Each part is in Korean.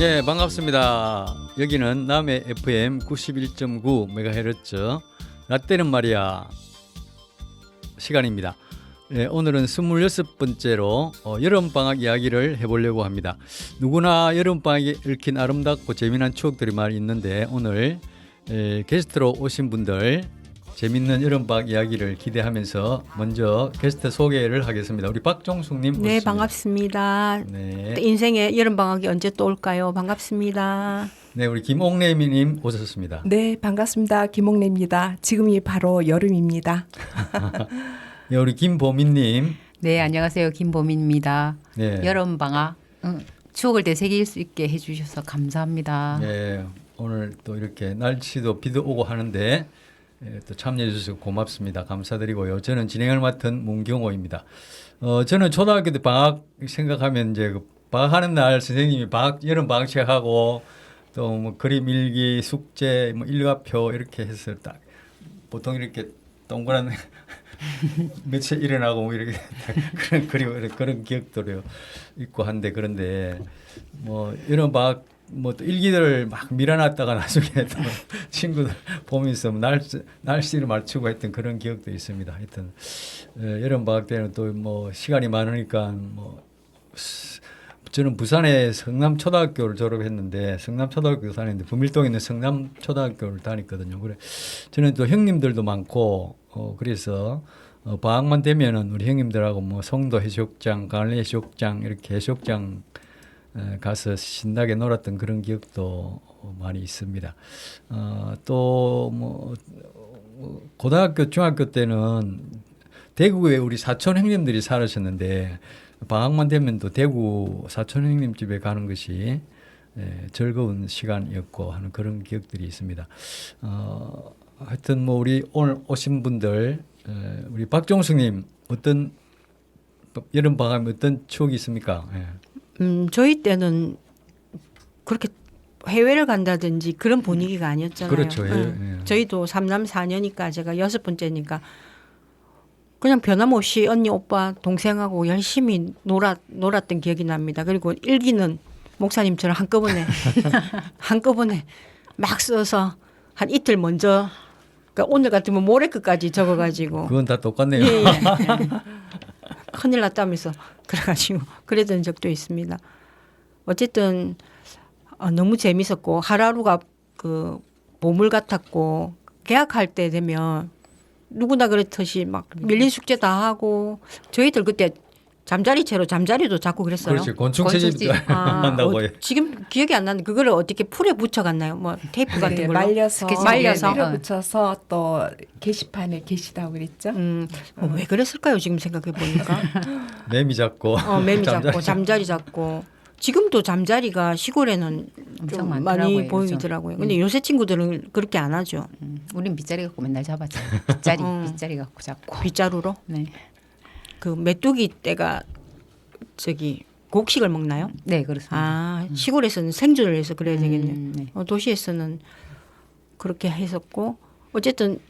예, 반갑습니다. 여기는 남해 FM 91.9MHz 라떼는 말이야 시간입니다. 예, 오늘은 26번째로 여름방학 이야기를 해보려고 합니다. 누구나 여름방학에 얽힌 아름답고 재미난 추억들이 많이 있는데 오늘 게스트로 오신 분들 재밌는 여름방학 이야기를 기대하면서 먼저 게스트 소개를 하겠습니다. 우리 박종숙님 네, 오셨습니다. 반갑습니다. 네. 인생의 여름방학이 언제 또 올까요? 반갑습니다. 네, 우리 김옥래님 오셨습니다. 네, 반갑습니다. 김옥래입니다. 지금이 바로 여름입니다. 네, 우리 김보민님. 네, 안녕하세요. 김보민입니다. 네. 여름방학 추억을 되새길 수 있게 해주셔서 감사합니다. 네, 오늘 또 이렇게 날씨도 비도 오고 하는데 또 참여해 주셔서 고맙습니다. 감사드리고요. 저는 진행을 맡은 문경호입니다. 저는 초등학교 때 방학 생각하면 이제 그 방학하는 날 선생님이 여름 방학책하고 또 뭐 그림 일기, 숙제, 뭐 일과표 이렇게 해서 딱 보통 이렇게 동그란 며칠 일어나고 뭐 이렇게 그런 기억들이 있고 한데 그런데 뭐 이런 방학 뭐 또 일기들을 막 밀어놨다가 나중에 또 친구들 보면서 날씨를 맞추고 했던 그런 기억도 있습니다. 하여튼 여름 방학 때는 또 뭐 시간이 많으니까 뭐 저는 부산의 성남초등학교를 졸업했는데 성남초등학교 다녔는데 부밀동에 있는 성남초등학교를 다녔거든요. 그래 저는 또 형님들도 많고 그래서 방학만 되면은 우리 형님들하고 뭐 송도 해수욕장, 강릉 해수욕장 이렇게 해수욕장 가서 신나게 놀았던 그런 기억도 많이 있습니다. 또 뭐 고등학교, 중학교 때는 대구에 우리 사촌 형님들이 살으셨는데 방학만 되면 또 대구 사촌 형님 집에 가는 것이 즐거운 시간이었고 하는 그런 기억들이 있습니다. 하여튼 뭐 우리 오늘 오신 분들 우리 박종숙님 어떤 여름 방학에 어떤 추억이 있습니까? 저희 때는 그렇게 해외를 간다든지 그런 분위기가 아니었잖아요. 그렇죠. 저희도 3남 4녀니까 제가 6번째니까 그냥 변함없이 언니, 오빠, 동생하고 열심히 놀았던 기억이 납니다. 그리고 일기는 목사님처럼 한꺼번에 막 써서 한 이틀 먼저 그러니까 오늘 같으면 모레 끝까지 적어가지고 그건 다 똑같네요. 예. 큰일 났다면서 그래가지고 그랬던 적도 있습니다. 어쨌든 너무 재밌었고 하루하루가 그 보물 같았고 개학할 때 되면 누구나 그렇듯이 막 밀린 숙제 다 하고 저희들 그때 잠자리채로 잠자리도 잡고 그랬어요. 그렇지. 곤충채집 한다고 해요. 지금 기억이 안 나는데 그거를 어떻게 풀에 붙여갔나요? 뭐 테이프 같은 네, 걸로 말려서 말려서 붙여서 또 게시판에 게시다고 그랬죠. 왜 그랬을까요? 지금 생각해 보니까 매미 잡고 매미 잡고 잠자리 잡고 지금도 잠자리가 시골에는 엄청 좀 많더라고요, 많이 보이더라고요. 요즘. 근데 요새 친구들은 그렇게 안 하죠. 우린 빗자리 갖고 맨날 잡았죠. 빗자리 갖고 잡고. 빗자루로 네, 그 메뚜기 떼가 저기 곡식을 먹나요? 네 그렇습니다. 시골에서는 생존을 해서 그래야 되겠네요. 네. 도시에서는 그렇게 했었고 어쨌든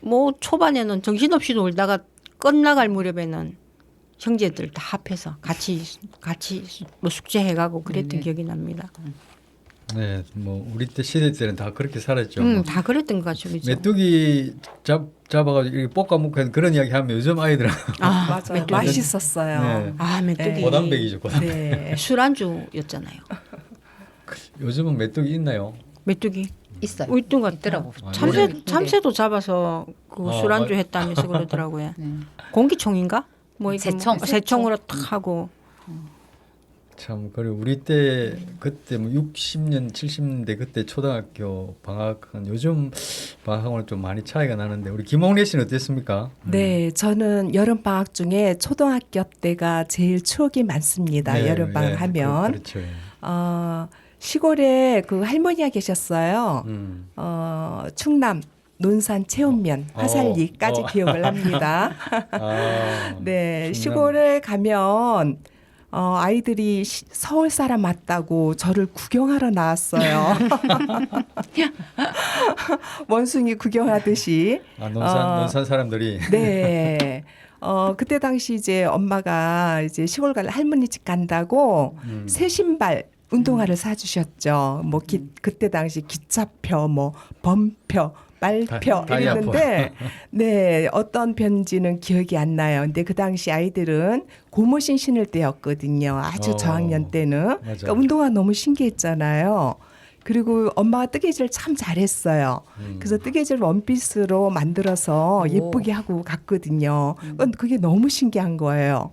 뭐 초반에는 정신없이 놀다가 끝나갈 무렵에는 형제들 다 합해서 같이 뭐 숙제해가고 그랬던 네. 기억이 납니다. 네, 뭐 우리 때 시대 때는 다 그렇게 살았죠. 다 그랬던 것 같죠, 그죠? 메뚜기 잡아가지고 이렇게 볶아먹고 그런 이야기 하면 요즘 아이들은 맞아요. 메뚜기. 맛있었어요. 네. 메뚜기 네. 고단백이죠. 고단백. 네. 술안주였잖아요. 요즘은 메뚜기 있나요? 메뚜기 있어요. 있던 것 있더라고. 같아요. 네. 참새도 잡아서 그 술안주 했다면서 그러더라고요. 네. 공기총인가? 뭐 이거 새총. 새총으로 탁 하고. 참 그리고 우리 때 그때 뭐 60년 70년대 그때 초등학교 방학은 요즘 방학하고는 좀 많이 차이가 나는데 우리 김홍래 씨는 어땠습니까? 네, 저는 여름 방학 중에 초등학교 때가 제일 추억이 많습니다. 네, 여름 방학 네, 하면 그렇죠. 시골에 그 할머니가 계셨어요. 충남 논산 체온면 화살리까지 기억을 합니다. 네, 충남. 시골에 가면 아이들이 서울 사람 맞다고 저를 구경하러 나왔어요. 원숭이 구경하듯이. 논산 사람들이. 네. 그때 당시 이제 엄마가 이제 시골 갈 할머니 집 간다고 새 신발 운동화를 사주셨죠. 뭐 그때 당시 기차표, 뭐 범표, 말표 다이아표. 이랬는데 네 어떤 편지는 기억이 안 나요. 근데 그 당시 아이들은 고무신 신을 때였거든요. 아주 저학년 때는. 맞아요. 그러니까 운동화 너무 신기했잖아요. 그리고 엄마가 뜨개질을 참 잘했어요. 그래서 뜨개질 원피스로 만들어서 오. 예쁘게 하고 갔거든요. 그게 너무 신기한 거예요.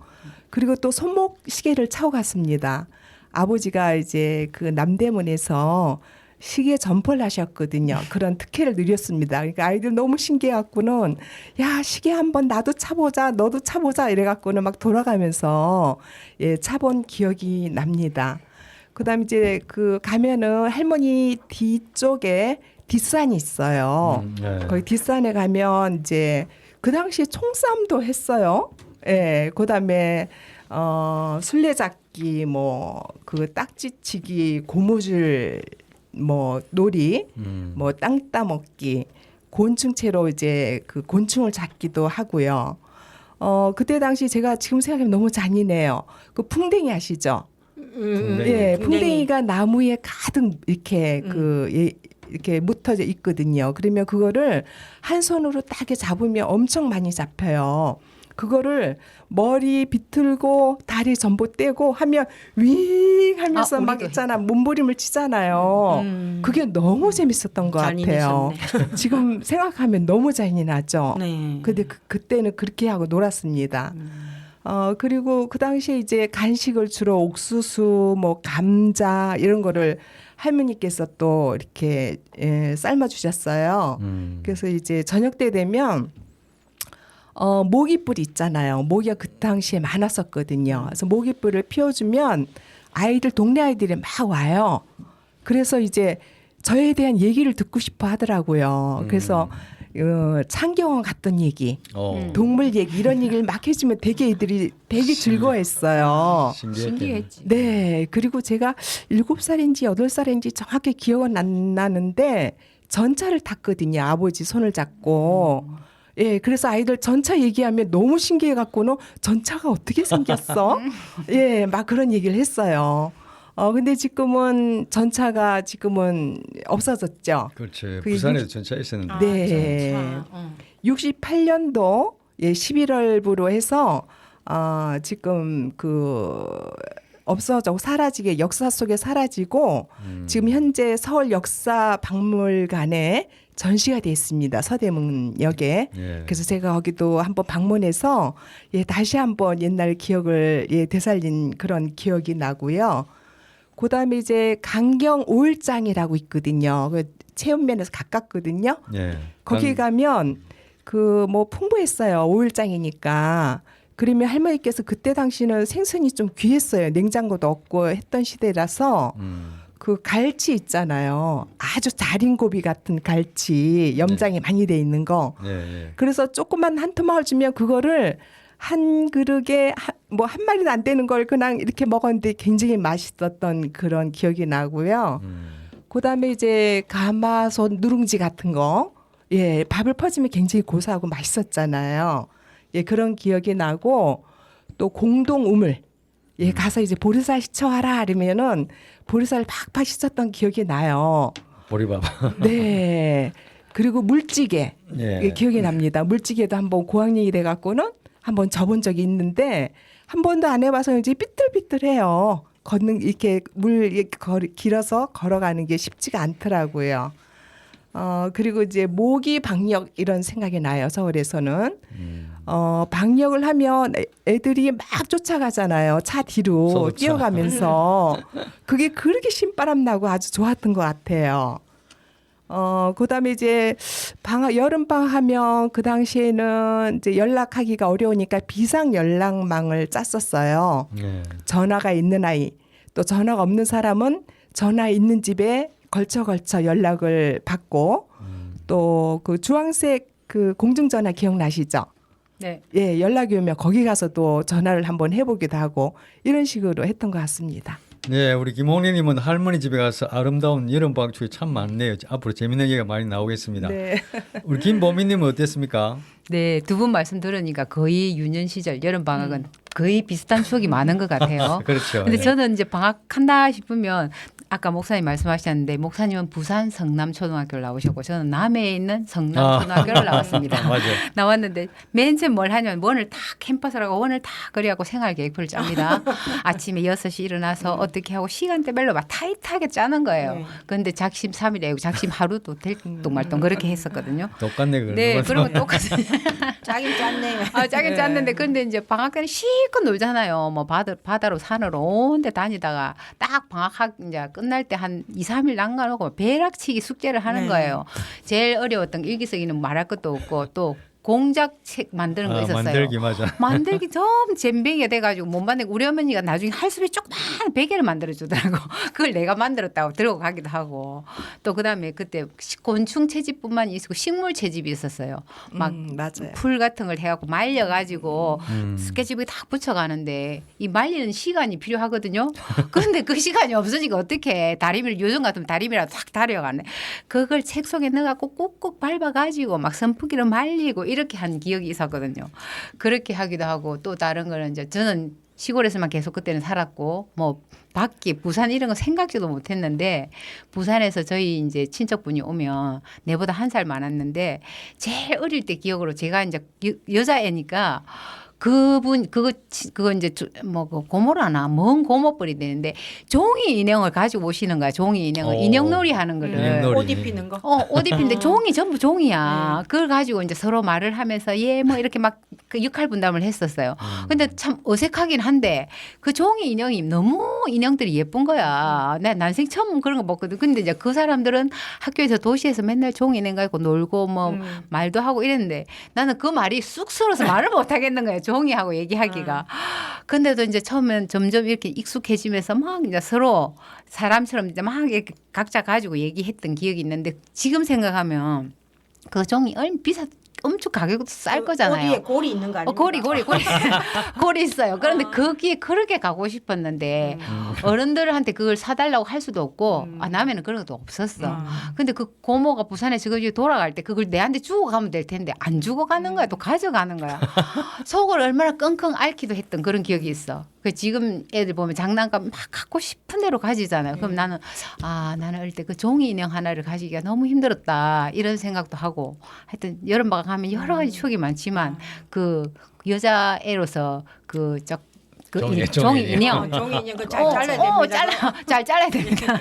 그리고 또 손목 시계를 차고 갔습니다. 아버지가 이제 그 남대문에서 시계 점퍼를 하셨거든요. 그런 특혜를 누렸습니다. 그러니까 아이들 너무 신기해갖고는 야 시계 한번 나도 차보자, 너도 차보자 이래갖고는 막 돌아가면서 예 차본 기억이 납니다. 그다음 이제 그 가면은 할머니 뒤쪽에 뒷산이 있어요. 네. 거기 뒷산에 가면 이제 그 당시에 총싸움도 했어요. 예, 그다음에 술래잡기 뭐 그 딱지치기 고무줄 뭐 놀이 뭐 땅 따먹기 곤충채로 이제 그 곤충을 잡기도 하고요. 그때 당시 제가 지금 생각하면 너무 잔인해요. 그 풍뎅이 아시죠? 풍뎅이. 예, 풍뎅이가 나무에 가득 이렇게 이렇게 묻어져 있거든요. 그러면 그거를 한 손으로 딱 잡으면 엄청 많이 잡혀요. 그거를 머리 비틀고 다리 전부 떼고 하면 윙 하면서 막 우리도 있잖아. 몸부림을 치잖아요. 그게 너무 재밌었던 것 같아요. 잔인하셨네. 지금 생각하면 너무 잔인하죠. 네. 근데 그때는 그렇게 하고 놀았습니다. 그리고 그 당시에 이제 간식을 주로 옥수수, 뭐 감자 이런 거를 할머니께서 또 이렇게 삶아 주셨어요. 그래서 이제 저녁 때 되면 모기뿔 있잖아요. 모기가 그 당시에 많았었거든요. 그래서 모기뿔을 피워주면 아이들 동네 아이들이 막 와요. 그래서 이제 저에 대한 얘기를 듣고 싶어 하더라고요. 그래서 창경원 갔던 얘기, 동물 얘기 이런 얘기를 막 해주면 되게 애들이 되게 즐거워했어요. 신기했지. 네. 그리고 제가 7살인지 8살인지 정확히 기억은 안 나는데 전차를 탔거든요. 아버지 손을 잡고. 예, 그래서 아이들 전차 얘기하면 너무 신기해 갖고는 전차가 어떻게 생겼어? 예, 막 그런 얘기를 했어요. 근데 지금은 전차가 지금은 없어졌죠. 그렇죠. 그게 부산에도 전차 있었는데. 네. 전차. 68년도 예, 11월부로 해서 지금 없어져 사라지게 역사 속에 사라지고 지금 현재 서울 역사박물관에 전시가 돼 있습니다. 서대문역에. 예. 그래서 제가 거기도 한번 방문해서 예, 다시 한번 옛날 기억을 예, 되살린 그런 기억이 나고요. 그다음에 이제 강경 오일장이라고 있거든요. 그 체험면에서 가깝거든요. 예. 거기 가면 그 뭐 풍부했어요. 오일장이니까. 그러면 할머니께서 그때 당시는 생선이 좀 귀했어요. 냉장고도 없고 했던 시대라서 그 갈치 있잖아요. 아주 잘 인 고비 같은 갈치 염장이 많이 돼 있는 거. 예, 예. 그래서 조그만 한 토막을 주면 그거를 한 그릇에 뭐 한 마리도 안 되는 걸 그냥 이렇게 먹었는데 굉장히 맛있었던 그런 기억이 나고요. 그다음에 이제 가마솥 누룽지 같은 거. 예, 밥을 퍼주면 굉장히 고소하고 맛있었잖아요. 예, 그런 기억이 나고 또 공동 우물. 예, 가서 이제 보리쌀 씻어와라 이러면은 보리쌀 팍팍 씻었던 기억이 나요. 보리밥. 네. 그리고 물찌개. 예. 예, 기억이 납니다. 물찌개도 한번 고학년이 돼 갖고는 한번 접은 적이 있는데 한 번도 안 해봐서 이제 삐뚤삐뚤해요. 걷는 이렇게 물 길어서 걸어가는 게 쉽지가 않더라고요. 그리고 이제 모기 방역 이런 생각이 나요. 서울에서는. 방역을 하면 애들이 막 쫓아가잖아요. 차 뒤로 소독차. 뛰어가면서. 그게 그렇게 신바람 나고 아주 좋았던 것 같아요. 그다음에 이제 여름방학 하면 그 당시에는 이제 연락하기가 어려우니까 비상 연락망을 짰었어요. 예. 전화가 있는 아이, 또 전화가 없는 사람은 전화 있는 집에 걸쳐 연락을 받고 또 그 주황색 그 공중전화 기억나시죠? 네. 예, 연락이 오면 거기 가서 또 전화를 한번 해보기도 하고 이런 식으로 했던 것 같습니다. 네, 우리 김홍래님은 할머니 집에 가서 아름다운 여름방학 추억이 참 많네요. 앞으로 재밌는 얘기가 많이 나오겠습니다. 네. 우리 김보미님은 어땠습니까? 네, 두 분 말씀 들으니까 거의 유년 시절 여름 방학은 거의 비슷한 추억이 많은 것 같아요. 그렇죠. 근데 예. 저는 이제 방학한다 싶으면 아까 목사님 말씀하셨는데 목사님은 부산 성남초등학교를 나오셨고 저는 남해에 있는 성남초등학교를 나왔습니다. 맞아요. 나왔는데 맨 처음 뭘 하냐면 원을 다 캠퍼스라고 원을 다 그래갖고 생활 계획표를 짭니다. 아침에 6시 일어나서 어떻게 하고 시간대별로 막 타이트하게 짜는 거예요. 네. 그런데 작심 3일에 작심 하루도 들똥말똥 그렇게 했었거든요. 똑같네 그거. 네, 그런 거 똑같아요. 짜긴 짰네. 아, 짜긴 짰는데 근데 이제 방학 때는 실컷 놀잖아요. 뭐 바다로 산으로 온데 다니다가 딱 방학 이제 끝날 때 한 2, 3일 난간하고 배락치기 숙제를 하는 네. 거예요. 제일 어려웠던 게 일기쓰기는 말할 것도 없고 또 공작책 만드는 거 있었어요. 만들기 맞아. 만들기 좀 잼뱅이가 돼가지고 못 만들고 우리 어머니가 나중에 할수록 조그만 베개를 만들어주더라고. 그걸 내가 만들었다고 들고 가기도 하고 또 그다음에 그때 곤충 채집뿐만 있고 식물 채집이 있었어요. 막 맞아요. 풀 같은 걸 해갖고 말려가지고 음. 스케치북에 딱 붙여가는데 이 말리는 시간이 필요하거든요. 그런데 그 시간이 없으니까 어떻게 다리미를 요즘 같으면 다리미라도 탁 다려가네. 그걸 책 속에 넣어갖고 꾹꾹 밟아가지고 막 선풍기로 말리고 이렇게 한 기억이 있었거든요. 그렇게 하기도 하고 또 다른 거는 이제 저는 시골에서만 계속 그때는 살았고 뭐 밖에 부산 이런 거 생각지도 못했는데 부산에서 저희 이제 친척분이 오면 내보다 1살 많았는데 제일 어릴 때 기억으로 제가 이제 여자애니까 그거 이제 뭐 고모라나 먼 고모뻘이 되는데 종이 인형을 가지고 오시는 거야. 종이 인형을 인형놀이 하는 거를. 인형놀이. 옷 입히는 거. 옷 입히는데 종이 전부 종이야. 그걸 가지고 이제 서로 말을 하면서 예 뭐 이렇게 막 그 역할 분담을 했었어요. 근데 참 어색하긴 한데 그 종이 인형이 너무 인형들이 예쁜 거야. 나 난생 처음 그런 거 봤거든. 근데 이제 그 사람들은 학교에서 도시에서 맨날 종이 인형 가지고 놀고 뭐 말도 하고 이랬는데 나는 그 말이 쑥스러워서 말을 못 하겠는 거야. 종이하고 얘기하기가. 근데도 이제 처음엔 점점 이렇게 익숙해지면서 막 이제 서로 사람처럼 이제 막 이렇게 각자 가지고 얘기했던 기억이 있는데 지금 생각하면 그 종이 엄청 가격도 쌀 거잖아요. 꼬리에 골이 있는 거 아니에요? 고리 있어요. 그런데 거기에 그렇게 가고 싶었는데 어른들한테 그걸 사달라고 할 수도 없고 남해는 그런 것도 없었어. 근데 그 고모가 부산에 저기 돌아갈 때 그걸 내한테 주고 가면 될 텐데 안 주고 가는 거야. 또 가져가는 거야. 속을 얼마나 끙끙 앓기도 했던 그런 기억이 있어. 그 지금 애들 보면 장난감 막 갖고 싶은 대로 가지잖아요. 그럼 나는 어릴 때 그 종이 인형 하나를 가지기가 너무 힘들었다 이런 생각도 하고 하여튼 여름방학 하면 여러 가지 추억이 많지만 그 여자애로서 종이 인형 종이 인형 그잘 잘라야 됩니다. 잘 잘라야 됩니다.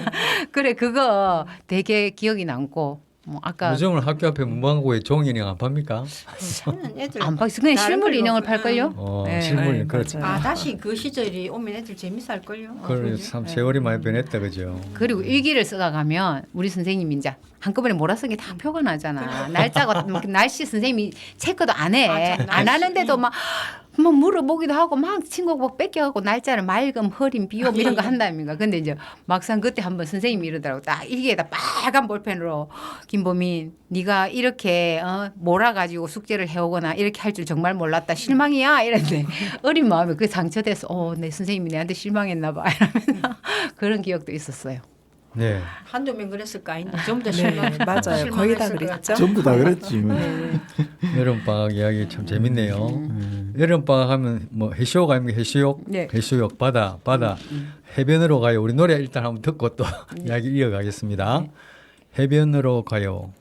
그래 그거 되게 기억이 남고 뭐 아까 요즘은 학교 앞에 문방구에 종이 인형 안 팝니까? 저는 애들 안 봐. 그냥 다른 실물 걸로 인형을 팔걸요? 네. 실물 그렇죠. 맞아요. 다시 그 시절이 오면 애들 재밌어 할걸요. 그래 참 세월이 많이 변했다 그죠. 그리고 일기를 써가면 우리 선생님이 이제 한꺼번에 몰아쓰는 게 다 표가 나잖아. 날짜가 날씨 선생님이 체크도 안 해. 안 하는데도 막 물어보기도 하고 막 친구 막 뺏겨갖고 날짜를 맑음, 흐림, 비옴 이런 거 한다니까. 근데 이제 막상 그때 한번 선생님이 이러더라고. 딱 일기에다 빨간 볼펜으로 김보민 네가 이렇게 몰아가지고 숙제를 해오거나 이렇게 할 줄 정말 몰랐다. 실망이야 이랬는데 어린 마음에 그 상처돼서 내 선생님이 내한테 실망했나 봐 이러면서 그런 기억도 있었어요. 네. 한두 명 그랬을 거 아닌데 전부 다 네, 실망. 맞아요. 거의 다 실망했을 것 그랬죠. 같아요. 전부 다 그랬지. 여름방학 이야기 참 재밌네요. 여름방학 하면 뭐 해수욕 아닙니까? 해수욕? 네. 해수욕 바다 해변으로 가요. 우리 노래 일단 한번 듣고 또 이야기 이어가겠습니다. 해변으로 가요.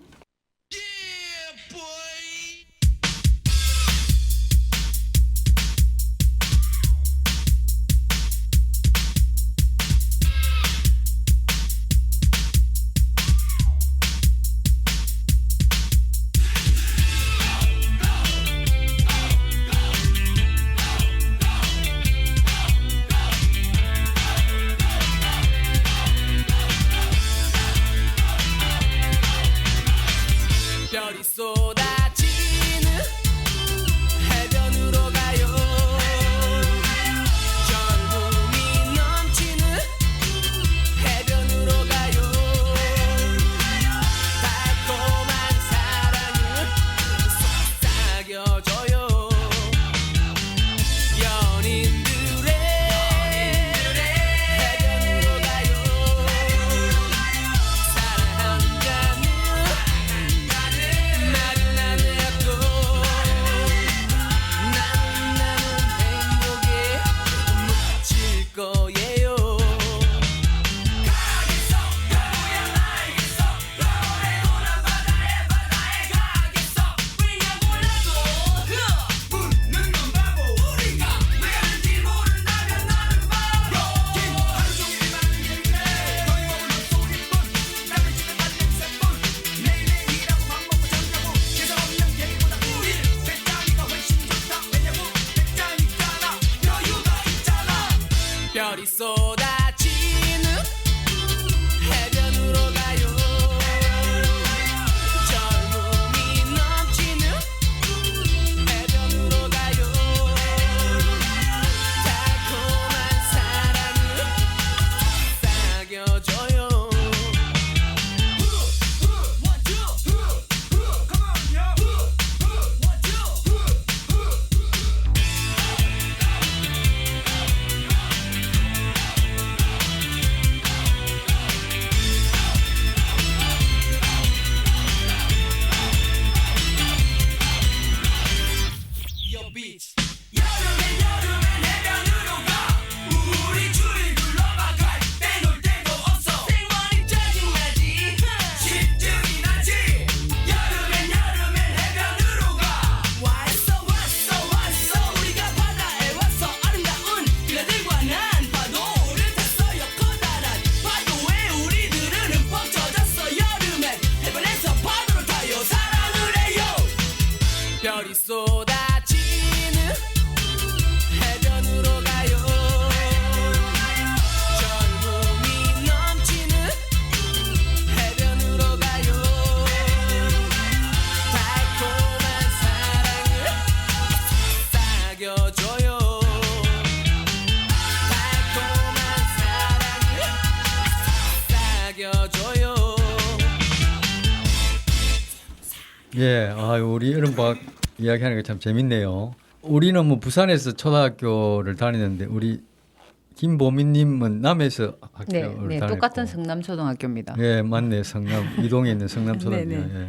예, 우리 여름방학 이야기하는 게 참 재밌네요. 우리는 뭐 부산에서 초등학교를 다니는데 우리 김보민님은 남해에서 네, 학교를 네, 다녔고. 똑같은 성남초등학교입니다. 예, 맞네. 성남 이동에 있는 성남초등학교. 네, 네. 예.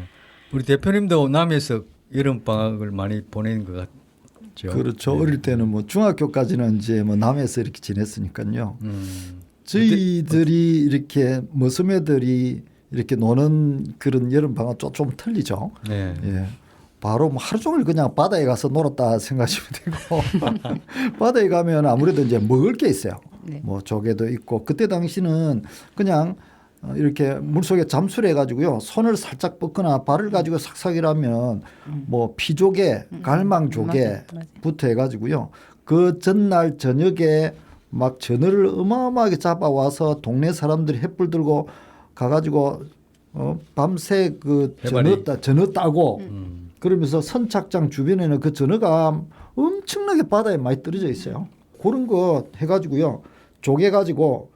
우리 대표님도 남해에서 여름방학을 많이 보낸 것 같죠. 그렇죠. 네. 어릴 때는 뭐 중학교까지는 이제 뭐 남해에서 이렇게 지냈으니까요. 음. 저희들이 이렇게 머슴애들이 이렇게 노는 그런 여름 방학 좀 틀리죠. 네. 예. 바로 뭐 하루 종일 그냥 바다에 가서 놀았다 생각하시면 되고 바다에 가면 아무래도 이제 먹을 게 있어요. 네. 뭐 조개도 있고 그때 당시는 그냥 이렇게 물속에 잠수를 해가지고요 손을 살짝 뻗거나 발을 가지고 삭삭이라면 뭐 피조개, 갈망조개부터 해가지고요 그 전날 저녁에 막 전어를 어마어마하게 잡아와서 동네 사람들이 횃불 들고 가가지고 밤새 그 해바리. 전어 따고 그러면서 선착장 주변에는 그 전어가 엄청나게 바다에 많이 떨어져 있어요. 그런 거 해가지고요 조개 가지고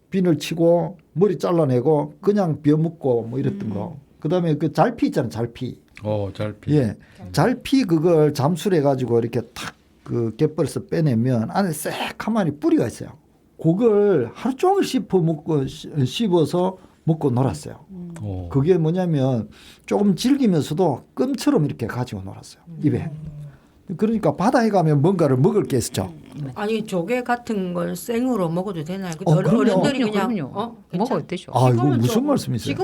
비늘 치고 머리 잘라내고 그냥 벼 먹고 뭐 이랬던 거. 그다음에 그 잘피 있잖아요, 잘피. 잘피. 예, 잘피 그걸 잠수를 해가지고 이렇게 탁 그 갯벌에서 빼내면 안에 새카만이 뿌리가 있어요. 그걸 하루 종일 씹어서 먹고 놀았어요. 오. 그게 뭐냐면 조금 질기면서도 껌처럼 이렇게 가지고 놀았어요. 입에. 그러니까 바다에 가면 뭔가를 먹을 게 있었죠. 아니 조개 같은 걸 생으로 먹어도 되나요? 그럼요. 어른들이 그냥 그럼요. 괜찮- 먹어도 되죠. 아, 이거 지금은 무슨 좀- 말씀이세요?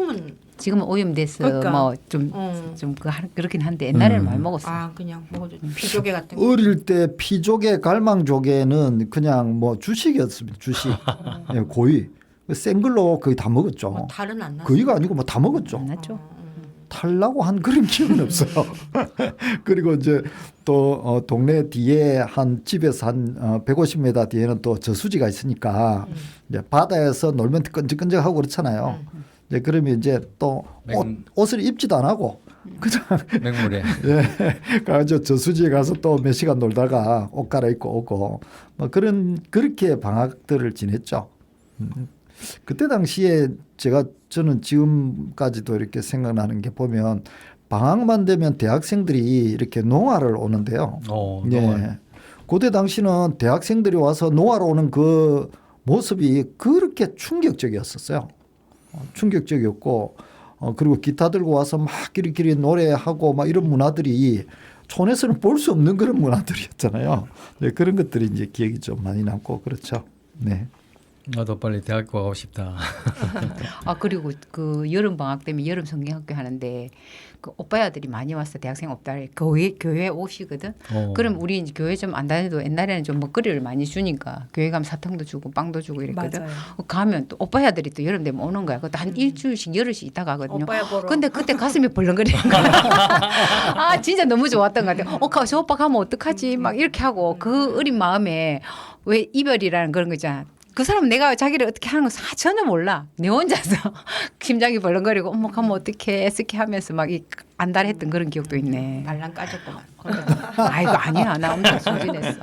지금은 오염돼서 그러니까. 뭐 좀 그렇긴 한데 옛날에는 많이 먹었어요. 그냥 먹어도 피조개 같은 거. 어릴 때 피조개, 갈망조개는 그냥 뭐 주식이었습니다. 주식. 예, 고의. 센 걸로 거의 다 먹었죠. 뭐 탈은 안 났어. 거의가 아니고 뭐 다 먹었죠. 맞죠? 탈라고 한 그런 기억은 없어요. 그리고 이제 또 동네 뒤에 한 집에서 한 150m 뒤에는 또 저수지가 있으니까 이제 바다에서 놀면 끈적끈적하고 그렇잖아요. 이제 그러면 이제 또 옷을 입지도 안 하고 그냥 맹물에. 예, 가서 저수지에 가서 또 몇 시간 놀다가 옷 갈아입고 오고 뭐 그렇게 방학들을 지냈죠. 그때 당시에 저는 지금까지도 이렇게 생각나는 게 보면 방학만 되면 대학생들이 이렇게 농활을 오는데요. 농활. 예. 그때 당시는 대학생들이 와서 농활 오는 그 모습이 그렇게 충격적이었었어요. 충격적이었고 그리고 기타 들고 와서 막 끼리끼리 노래하고 막 이런 문화들이 촌에서는 볼 수 없는 그런 문화들이었잖아요. 네, 그런 것들이 이제 기억이 좀 많이 남고 그렇죠. 네. 나도 빨리 대학교 가고 싶다. 그리고 그 여름 방학 때문에 여름 성경학교 하는데 그 오빠야들이 많이 왔어. 대학생 오빠들 교회 오시거든. 그럼 우리 이제 교회 좀 안 다녀도 옛날에는 좀 먹거리를 많이 주니까 교회 가면 사탕도 주고 빵도 주고 이랬거든. 맞아요. 가면 또 오빠야들이 또 여름 되면 오는 거야. 그것도 한 일주일씩 열흘씩 있다 가거든요. 오빠야 보러. 근데 그때 가슴이 벌렁거리는 거야. 진짜 너무 좋았던 것 같아요. 저 오빠 가면 어떡하지? 막 이렇게 하고 그 어린 마음에 왜 이별이라는 그런 거 있잖아. 그 사람은 내가 자기를 어떻게 하는 거 전혀 몰라. 내 혼자서 심장이 벌렁거리고 어머 가면 어떡해 애쓰게 하면서 막 안달했던 그런 기억도 있네. 말랑 까졌구만. 아이고 아니야. 나 엄청 순진했어.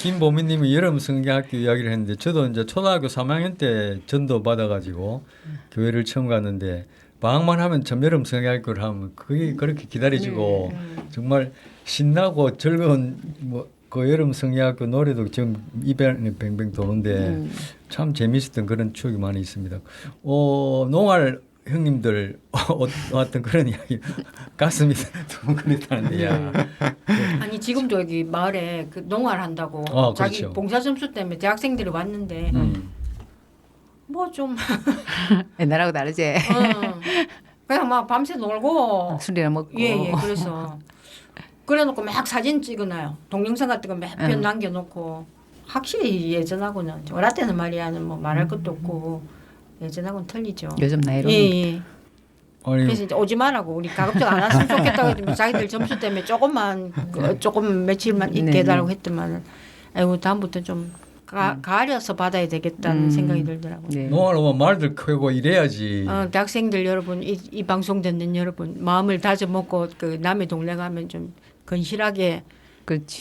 김보민님이 여름 성경학교 이야기를 했는데 저도 이제 초등학교 3학년 때 전도 받아가지고 교회를 처음 갔는데 방학만 하면 참 여름 성경학교를 하면 그게 그렇게 기다려지고 정말 신나고 즐거운 그 여름 성경학교 노래도 지금 입에 뱅뱅 도는데 참 재미있었던 그런 추억이 많이 있습니다. 농활 형님들 왔던 그런 이야기 가슴이 두근거리다는데 야. 아니 지금도 여기 마을에 그 농활 한다고 자기 그렇죠. 봉사 점수 때문에 대학생들이 왔는데 뭐 좀 옛날하고 다르지. 그냥 막 밤새 놀고 술이나 먹고. 예 그래서 그래놓고 막 사진 찍어놔요. 동영상 같은 거 몇 편 남겨놓고 확실히 예전하고는 어릴 때는 말이야 뭐 말할 것도 없고 예전하고는 틀리죠. 요즘 나이로. 예. 아니, 그래서 이제 오지 말라고 우리 가급적 안 왔으면 좋겠다고 했더니 자기들 점수 때문에 조금만 조금 며칠만 있게 해달라고 했더만 아이고 다음부터 좀 가려서 받아야 되겠다는 생각이 들더라고요. 네. 농활 오면 말들 크고 이래야지. 대학생들 여러분 이 방송 듣는 여러분 마음을 다져먹고 그 남의 동네 가면 좀 건실하게 그렇지.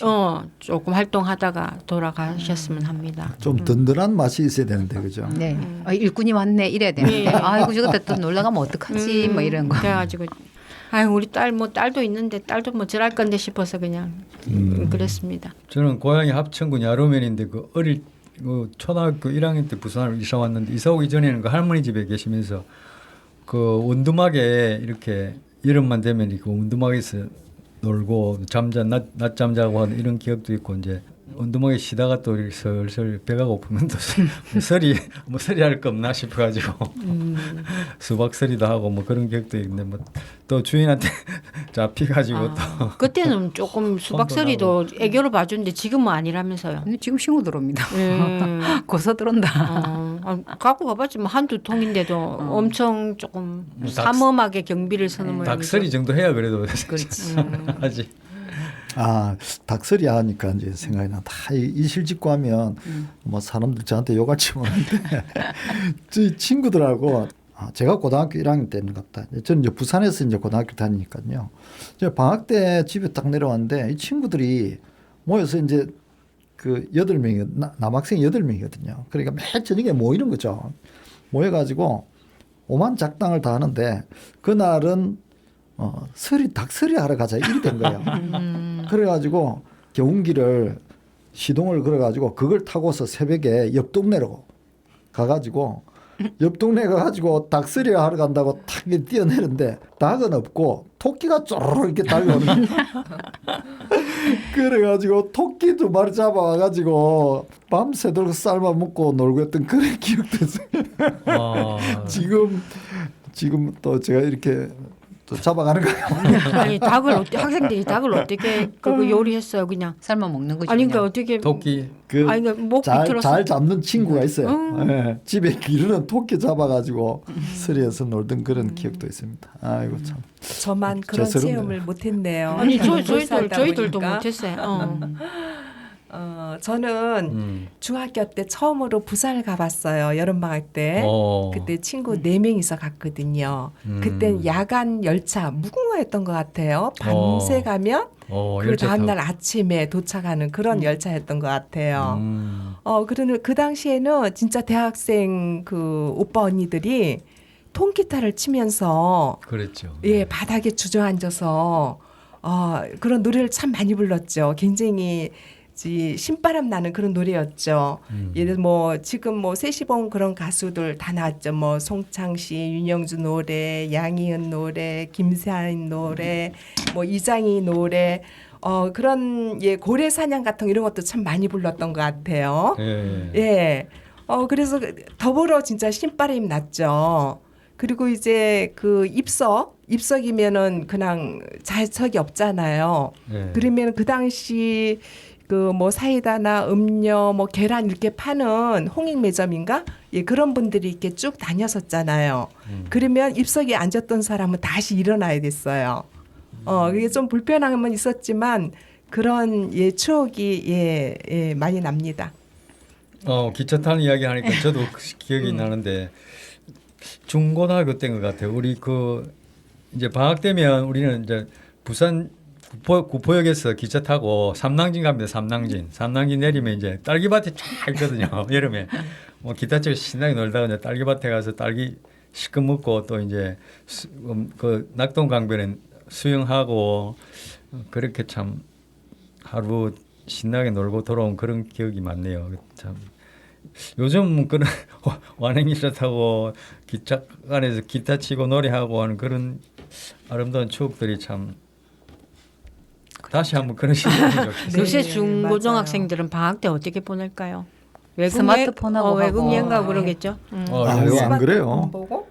조금 활동하다가 돌아가셨으면 합니다. 좀 든든한 맛이 있어야 되는데 그죠? 네. 일꾼이 왔네 이래야 되는데 예. 아이고 저것도 또 놀러 가면 어떡하지 뭐 이런 거. 그래가지고 아유 우리 딸 뭐 딸도 있는데 딸도 뭐 저럴 건데 싶어서 그냥 그랬습니다. 저는 고향이 합천군 야로면인데 그 어릴 그 초등학교 1학년 때 부산으로 이사 왔는데 이사 오기 전에는 그 할머니 집에 계시면서 그 원두막에 이렇게 여름만 되면 그 원두막에서 놀고 낮잠 자고 하는 이런 기억도 있고 이제 원두막에 쉬다가 또 이렇게 슬슬 배가 고프면 또 서리 뭐 서리 할 거 없나 싶어가지고 수박서리도 하고 뭐 그런 기억도 있는데 뭐 또 주인한테 잡혀가지고 또 그때는 조금 수박서리도 애교로 봐주는데 지금은 아니라면서요. 근데 지금 신고 들어옵니다. 고소 들어온다. 갖고 가봤지 뭐 한두 통인데도 엄청 조금 삼엄하게 경비를 서는 모양이죠. 닭서리 정도 해야 그래도 그렇지. 하지. 아, 닭서리 하니까 이제 생각이 나. 다 이 실직고 하면 뭐 사람들 저한테 욕할지 모르는데 저희 친구들하고 제가 고등학교 1학년 때는 같다. 저는 이제 부산에서 이제 고등학교 다니니까요. 제가 방학 때 집에 딱 내려왔는데 이 친구들이 모여서 이제 그 8명이 남학생 8명이거든요. 그러니까 매일 저녁에 모이는 거죠. 모여가지고 오만 작당을 다 하는데 그날은 닭서리 하러 가자 이리 된 거예요. 그래가지고 경운기를 시동을 걸어가지고 그걸 타고서 새벽에 옆 동네로 가가지고 옆 동네 가가지고 닭서리 하러 간다고 탁 뛰어내는데 닭은 없고 토끼가 쪼르르 이렇게 달려오는 거예요. 그래가지고 토끼 2마리 잡아와가지고 밤새도록 삶아 먹고 놀고 했던 그런 기억도 있어요. 지금 또 제가 이렇게 또 잡아가는 거예요. 아니 학생들이 닭을 어떻게 그거 요리했어요 그냥. 삶아 먹는 거지. 아니 그러니까 그냥. 어떻게 토끼 아니 그러니까 목 비틀어서 잘 잡는 친구가 있어요. 예, 집에 기르는 토끼 잡아가지고 서리에서 놀던 그런 기억도 있습니다. 아이고 참. 저만 그런 죄스럽네요. 체험을 못했네요. 아니 살다 저희들도 보니까. 못했어요. 저는 중학교 때 처음으로 부산을 가봤어요. 여름방학 때. 그때 친구 4명이서 갔거든요. 그땐 야간 열차 무궁화였던 것 같아요. 밤새 가면 그 열차 다음날 타고. 아침에 도착하는 그런 열차였던 것 같아요. 음. 그러는 그 당시에는 진짜 대학생 그 오빠 언니들이 통기타를 치면서 그랬죠. 예 바닥에 주저앉아서 그런 노래를 참 많이 불렀죠. 굉장히 신바람 나는 그런 노래였죠. 예를 들어 뭐 지금 뭐 세시봉 그런 가수들 다 나왔죠. 뭐 송창시, 윤영주 노래, 양희은 노래, 김세한 노래, 뭐 이장희 노래. 그런 고래 사냥 같은 이런 것도 참 많이 불렀던 것 같아요. 예. 예. 그래서 더불어 진짜 신바람이 났죠. 그리고 이제 그 입석이면은 그냥 좌석이 없잖아요. 예. 그러면 그 당시 그 뭐 사이다나 음료 뭐 계란 이렇게 파는 홍익 매점인가? 예, 그런 분들이 이렇게 쭉 다녔었잖아요. 그러면 입석에 앉았던 사람은 다시 일어나야 됐어요. 그게 좀 불편함은 있었지만 그런 추억이 많이 납니다. 기차 타는 이야기 하니까 저도 기억이 나는데 중고등학교 때인 것 같아요. 우리 이제 방학 되면 우리는 이제 부산 구포역에서 기차 타고 삼낭진 갑니다. 삼낭진 내리면 이제 딸기밭이 쫙 있거든요. 여름에 뭐 기타 치고 신나게 놀다가 이제 딸기밭에 가서 딸기 시큼 먹고 또 이제 그 낙동강변에 수영하고 그렇게 참 하루 신나게 놀고 돌아온 그런 기억이 많네요. 참 요즘 그런 완행기차 타고 기차 안에서 기타 치고 노래하고 하는 그런 아름다운 추억들이 참 다시 한번 그런 시간이 좋겠어요. 요새 네, 중고등학생들은 방학 때 어떻게 보낼까요? 스마트폰하고 외국 여행 가고 하고. 그러겠죠. 이거 안 그래요? 보고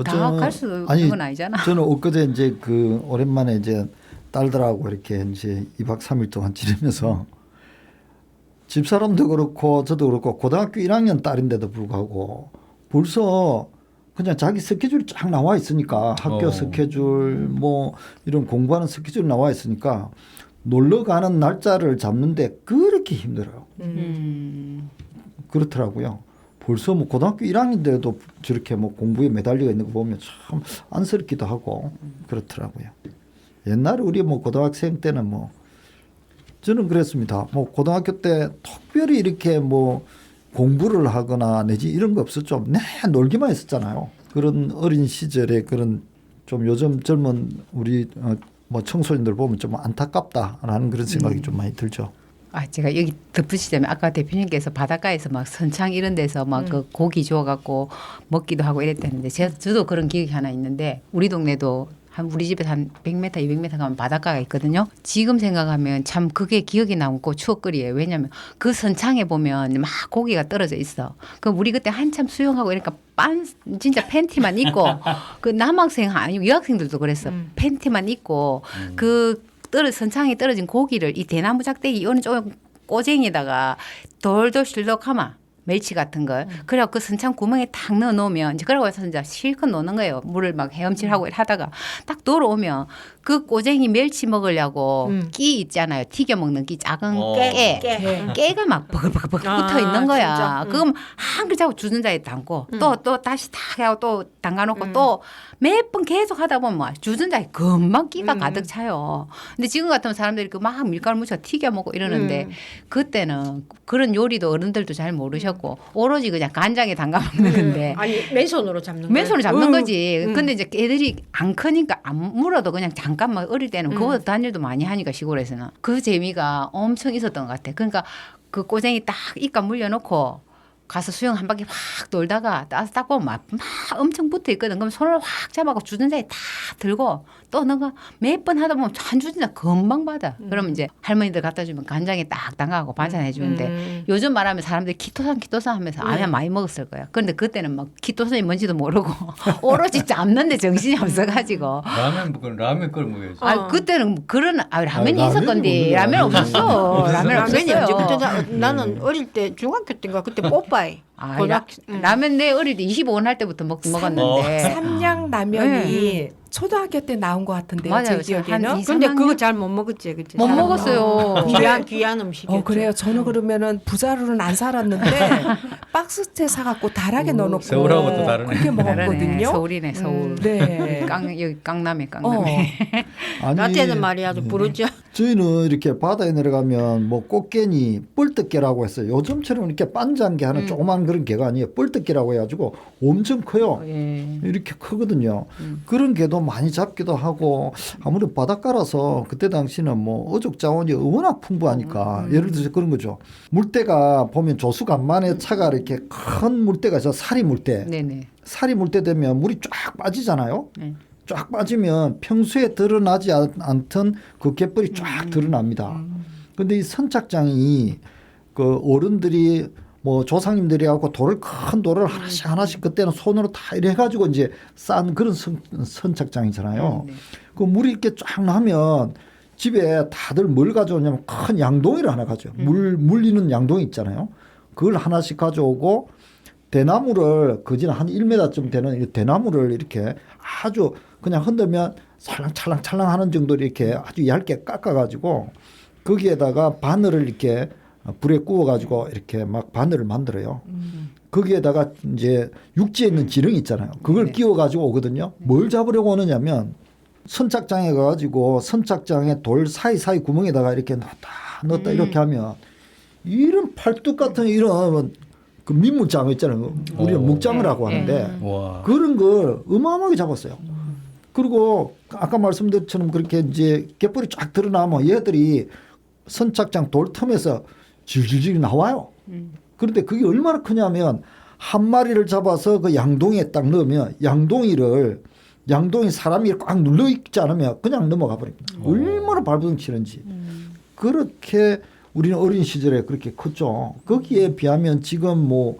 다 갈 수 아니, 있는 건 아니잖아. 저는 엊그제 이제 오랜만에 이제 딸들하고 이렇게 이제 2박 3일 동안 지내면서 집사람도 그렇고 저도 그렇고 고등학교 1학년 딸인데도 불구하고 벌써 그냥 자기 스케줄이 쫙 나와 있으니까 학교 스케줄 뭐 이런 공부하는 스케줄 나와 있으니까 놀러 가는 날짜를 잡는데 그렇게 힘들어요. 그렇더라고요. 벌써 뭐 고등학교 1학년인데도 저렇게 뭐 공부에 매달려 있는 거 보면 참 안쓰럽기도 하고 그렇더라고요. 옛날에 우리 뭐 고등학생 때는 뭐 저는 그랬습니다. 뭐 고등학교 때 특별히 이렇게 뭐 공부를 하거나 내지 이런 거 없었죠. 네, 놀기만 했었잖아요. 그런 어린 시절의 그런 좀 요즘 젊은 우리 뭐 청소년들 보면 좀 안타깝다라는 그런 생각이 좀 많이 들죠. 아, 제가 여기 덧붙이자면 아까 대표님께서 바닷가에서 막 선창 이런 데서 막 그 고기 주워갖고 먹기도 하고 이랬다는데 저도 그런 기억이 하나 있는데 우리 동네도 한 우리 집에서 한 100m, 200m 가면 바닷가가 있거든요. 지금 생각하면 참 그게 기억이 남고 추억거리예요. 왜냐하면 그 선창에 보면 막 고기가 떨어져 있어. 그럼 우리 그때 한참 수영하고 이러니까 진짜 팬티만 입고 그 남학생 아니고 여학생들도 그랬어. 팬티만 입고 그 선창에 떨어진 고기를 이 대나무 작대기 어느 쪽 꼬쟁이에다가 돌돌 실룩하마 멸치 같은 걸 그래갖고 그 선창 구멍에 탁 넣어 놓으면 이제 그러고 해서 이제 실컷 노는 거예요. 물을 막 헤엄칠하고 하다가 딱 돌아오면 그 꼬쟁이 멸치 먹으려고 끼 있잖아요. 튀겨 먹는 끼 작은 깨가 막 버글버글 붙어 있는 거야. 그럼 한 글 잡고 주전자에 담고 또 다시 탁 하고 또 담가놓고 또 몇 번 계속 하다 보면 뭐 주전자에 금방 끼가 가득 차요. 근데 지금 같으면 사람들이 그 막 밀가루 묻혀 튀겨 먹고 이러는데 그때는 그런 요리도 어른들도 잘 모르셨고 오로지 그냥 간장에 담가 먹는데 아니 맨손으로 잡는 거예요. 맨손으로 잡는 거지. 근데 이제 애들이 안 크니까 안 물어도 그냥 잠깐만 어릴 때는 그거 단일도 많이 하니까 시골에서는 그 재미가 엄청 있었던 것 같아. 그러니까 그 꼬쟁이 딱 입가 물려놓고 가서 수영 한 바퀴 확 돌다가 딱 보면 막 엄청 붙어 있거든. 그럼 손을 확 잡아고 주전자에 다 들고 또 너가 몇 번 하다 보면 한 주전자 금방 받아. 그러면 이제 할머니들 갖다 주면 간장에 딱 담가고 반찬해 주는데 요즘 말하면 사람들이 키토산 하면서 아마 많이 먹었을 거야. 그런데 그때는 막 키토산이 뭔지도 모르고 오로지 잡는데 정신이 없어가지고. 라면 끓여 먹어야지. 아 그때는 그런 라면이 아, 있을 건데 라면이 라면 없었어. 라면 라면이 없었어요. 언제부터 나는 어릴 때 중학교 때인가 그때 뽀빠이. 아, 라면 내 어릴 때 25원 할 때부터 먹었는데. 삼양라면이 초등학교 때 나온 것 같은데요. 맞아요. 제 한 기억에는. 이- 근데 삼학년? 그거 잘 못 먹었지, 그치? 못 먹었어요. 귀한 음식이었죠. 그래요. 저는 그러면은 부자로는 안 살았는데 박스째 사갖고 달하게 넣어놓고 서울하고 또 다르네. 그렇게 다르네. 먹었거든요. 서울이네 서울. 네. 여기 깡남에 어. 아니, 나한테는 말이야 아주 부르죠. 저희는 이렇게 바다에 내려가면 뭐 꽃게니 뻘떡게라고 했어요. 요즘처럼 이렇게 반장게 하는 조그만 그런 게가 아니에요. 뻘떡게라고 해가지고 엄청 커요. 예. 이렇게 크거든요. 그런 게도 많이 잡기도 하고 아무래도 바닷가라서 그때 당시는 뭐 어족 자원이 워낙 풍부하니까 예를 들어서 그런 거죠. 물때가 보면 조수간만에 차가 이렇게 큰 물때가 있어. 사리 물때. 네네. 사리 물때 되면 물이 쫙 빠지잖아요. 네. 쫙 빠지면 평소에 드러나지 않던 그 갯벌이 쫙 드러납니다. 근데 이 선착장이 그 어른들이 뭐 조상님들이 하고 돌을 큰 돌을 하나씩 하나씩 그때는 손으로 다 이래 가지고 이제 싼 그런 선착장이잖아요. 그 물이 이렇게 쫙 나면 집에 다들 뭘 가져오냐면 큰 양동이를 하나 가져요. 물리는 양동이 있잖아요. 그걸 하나씩 가져오고 대나무를 그지는 한 1m쯤 되는 이 대나무를 이렇게 아주 그냥 흔들면 찰랑찰랑 하는 정도로 이렇게 아주 얇게 깎아가지고 거기에다가 바늘을 이렇게 불에 구워가지고 이렇게 막 바늘을 만들어요. 거기에다가 이제 육지에 있는 지렁이 있잖아요. 그걸 끼워가지고 오거든요. 뭘 잡으려고 오느냐면 선착장에 가가지고 선착장에 돌 사이사이 구멍에다가 이렇게 넣었다 이렇게 하면 이런 팔뚝 같은 이런 그 민물장어 있잖아요. 우리는 묵장어라고 하는데 와. 그런 걸 어마어마하게 잡았어요. 그리고 아까 말씀드린 것처럼 그렇게 이제 갯벌이 쫙 드러나면 얘들이 선착장 돌 틈에서 질질질 나와요. 그런데 그게 얼마나 크냐면 한 마리를 잡아서 그 양동이에 딱 넣으면 양동이 사람이 꽉 눌러 있지 않으면 그냥 넘어가 버립니다. 얼마나 발버둥 치는지. 그렇게 우리는 어린 시절에 그렇게 컸죠. 거기에 비하면 지금 뭐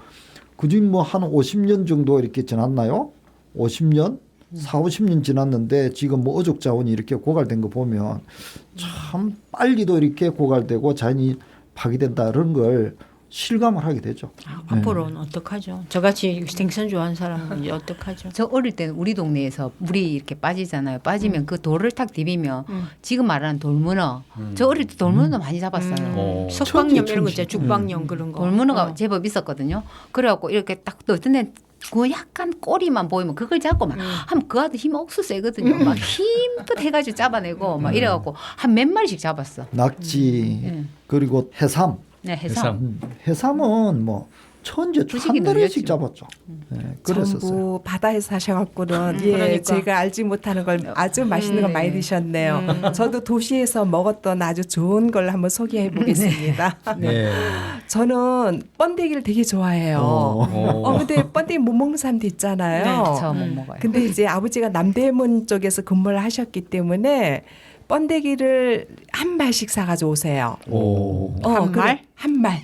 그중 뭐 한 50년 정도 이렇게 지났나요? 50년? 40-50년 지났는데 지금 뭐 어족 자원이 이렇게 고갈된 거 보면 참 빨리도 이렇게 고갈되고 자연이 파괴된다는 걸 실감을 하게 되죠. 앞으로는 어떡하죠? 저같이 생선 좋아하는 사람은 이제 어떡하죠? 저 어릴 때는 우리 동네에서 물이 이렇게 빠지잖아요. 빠지면 그 돌을 탁 디비면 지금 말하는 돌문어. 저 어릴 때 돌문어 많이 잡았어요. 석방염 이런 거 있잖아요. 죽방염 그런 거. 돌문어가 제법 있었거든요. 그래갖고 이렇게 딱 어떤 데 그 약간 꼬리만 보이면 그걸 잡고 막 하면 그 아들 힘 억수 세거든요. 막 힘껏 해가지고 잡아내고 막 이래갖고 한 몇 마리씩 잡았어. 낙지 그리고 해삼. 네, 해삼. 해삼은 뭐 천재 부식이 한 달씩 늘렸죠. 잡았죠. 네. 그랬었어요. 전부 바다에서 사셔갖고는 그러니까. 제가 알지 못하는 걸 아주 맛있는 걸 많이 드셨네요. 저도 도시에서 먹었던 아주 좋은 걸 한번 소개해 보겠습니다. 네. 저는 번데기를 되게 좋아해요. 근데 번데기 못 먹는 사람도 있잖아요. 네, 저 못 먹어요. 근데 이제 아버지가 남대문 쪽에서 근무를 하셨기 때문에 번데기를 한 말씩 사가지고 오세요. 오. 한 말? 한 말.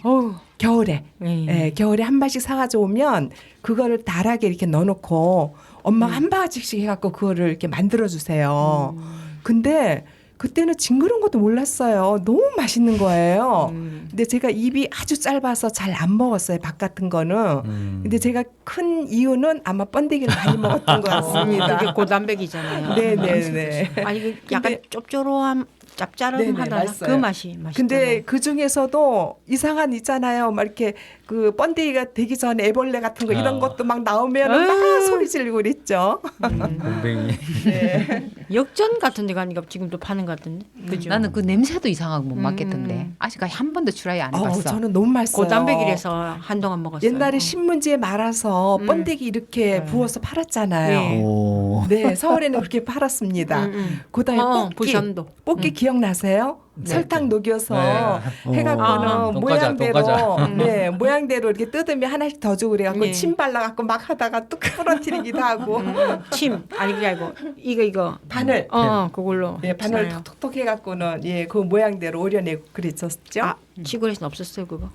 겨울에. 예, 겨울에 한 발씩 사가지고 오면 그거를 달하게 이렇게 넣어놓고 엄마가 한 바가지씩 해갖고 그거를 이렇게 만들어 주세요. 근데 그때는 징그러운 것도 몰랐어요. 너무 맛있는 거예요. 근데 제가 입이 아주 짧아서 잘 안 먹었어요. 밥 같은 거는. 근데 제가 큰 이유는 아마 번데기를 많이 먹었던 것 같습니다. 그게 고단백이잖아요. 네네네. 아니 그 약간 짭조름함, 네네, 짭짤함하다 맛있어요. 그 맛이 맛있잖아요. 근데 그 중에서도 이상한 있잖아요. 막 이렇게 그 번데기가 되기 전에 애벌레 같은 거 이런 아. 것도 막 나오면 막 소리 지르고 그랬죠. 곰뱅이. 네. 역전 같은 데 가니까 지금도 파는 것 같은데. 그죠? 나는 그 냄새도 이상하고 못 맡겠던데 아직까지 한 번도 트라이 안 해봤어. 저는 너무 맛있어요. 고단백이라서 한동안 먹었어요. 옛날에 신문지에 말아서 번데기 이렇게 부어서 팔았잖아요. 네. 오. 네, 서울에는 그렇게 팔았습니다. 그다음에 뽑기. 부산도. 뽑기 기억나세요? 설탕 녹여서 네. 해갖고는 돈과자, 모양대로 돈과자. 네 모양대로 이렇게 뜯으면 하나씩 더 주고 그래갖고 네. 침 발라갖고 막 하다가 뚝 부러뜨리기도 하고 침 아니 그게 아니고 이거 바늘 그걸로 예 바늘 했잖아요. 톡톡 해갖고는 그 모양대로 오려내고 그랬었죠. 아 시골에서는 없었어요 그거.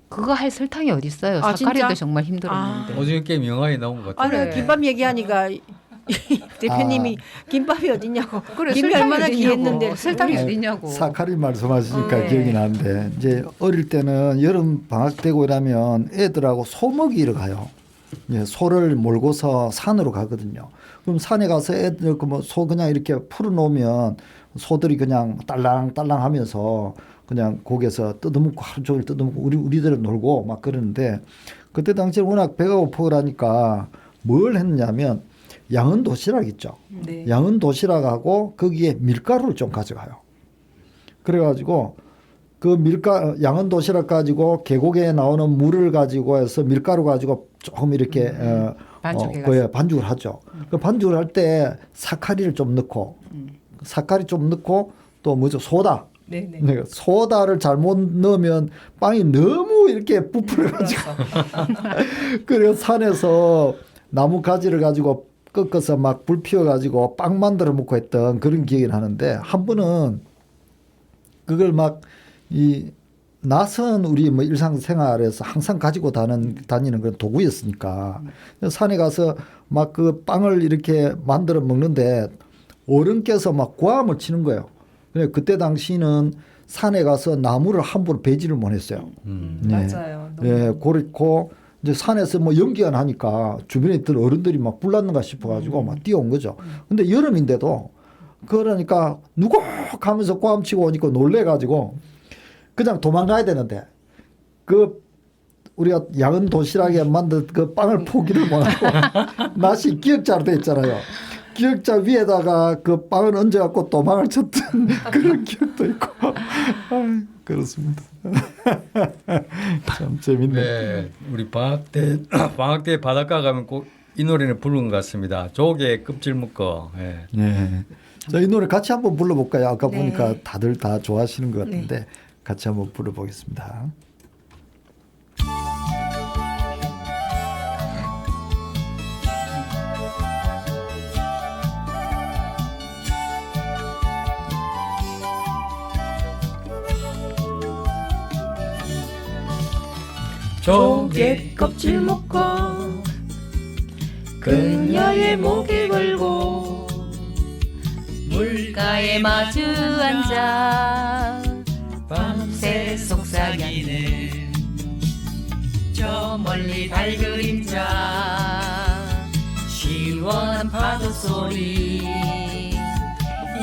그거 할 설탕이 어디 있어요? 아, 사카리도 진짜? 정말 힘들었는데. 오징어 게임 영화에 나온 것 같아요. 아니 김밥 얘기하니까 대표님이 김밥이 어딨냐고. 그래, 김이 설탕이 얼마나 어디냐고. 귀했는데 설탕이 네. 어디냐고. 사카린 말씀하시니까 네. 기억이 나는데 이제 어릴 때는 여름 방학 되고 이러면 애들하고 소 먹이러 가요. 예, 소를 몰고서 산으로 가거든요. 그럼 산에 가서 애들 소 그냥 이렇게 풀어놓으면 소들이 그냥 딸랑딸랑 하면서 그냥 고개에서 뜯어먹고 하루 종일 뜯어먹고 우리들은 놀고 막 그러는데 그때 당시에 워낙 배가 고프라니까 뭘 했냐면 양은 도시락 있죠. 네. 양은 도시락하고 거기에 밀가루를 좀 가져가요. 그래가지고 그 양은 도시락 가지고 계곡에 나오는 물을 가지고 해서 밀가루 가지고 조금 이렇게 반죽해가지고. 반죽을 하죠. 그 반죽을 할 때 사카리를 좀 넣고 사카리 좀 넣고 또 뭐죠 소다. 네네. 네, 소다를 잘못 넣으면 빵이 너무 이렇게 부풀어가지고 그래서 산에서 나무 가지를 가지고 꺾어서 막 불 피워가지고 빵 만들어 먹고 했던 그런 기억이 나는데 한 번은 그걸 막 이 낯선 우리 뭐 일상생활에서 항상 가지고 다니는 그런 도구였으니까 산에 가서 막 그 빵을 이렇게 만들어 먹는데 어른께서 막 고함을 치는 거예요. 그때 당시는 산에 가서 나무를 함부로 베지를 못했어요. 네. 맞아요. 예, 그렇고 이제 산에서 뭐 연기가 나니까 주변에 있던 어른들이 막 불났는가 싶어가지고 막 뛰어온 거죠. 근데 여름인데도 그러니까 누구 하면서 꽝치고 오니까 놀래가지고 그냥 도망가야 되는데 그 우리가 양은 도시락에 만든 그 빵을 포기를 못하고 낫이 기역자로 돼 있잖아요. 기역자 위에다가 그 빵을 얹어갖고 도망을 쳤던 그런 기억도 있고 그렇습니다. 참 재밌네. 네, 우리 방학 때 바닷가 가면 꼭 이 노래는 부르는 것 같습니다. 조개 껍질 묶어. 예. 네. 자, 이 노래 같이 한번 불러볼까요? 아까 네. 보니까 다들 다 좋아하시는 것 같은데 같이 한번 불러보겠습니다. 조개 껍질 먹고 그녀의 목에 걸고 물가에 마주 앉아 밤새 속삭이는 저 멀리 달 그림자 시원한 파도 소리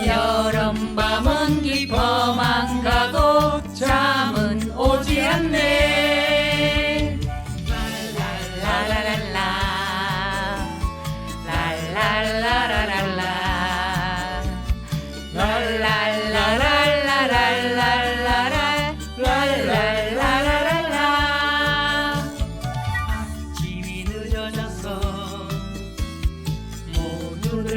여름밤은 깊어만 가도 잠은 오지 않네 랄랄랄라 랄랄라라랄라 랄랄라랄랄랄랄랄랄랄랄랄랄라 아침이 늦어져서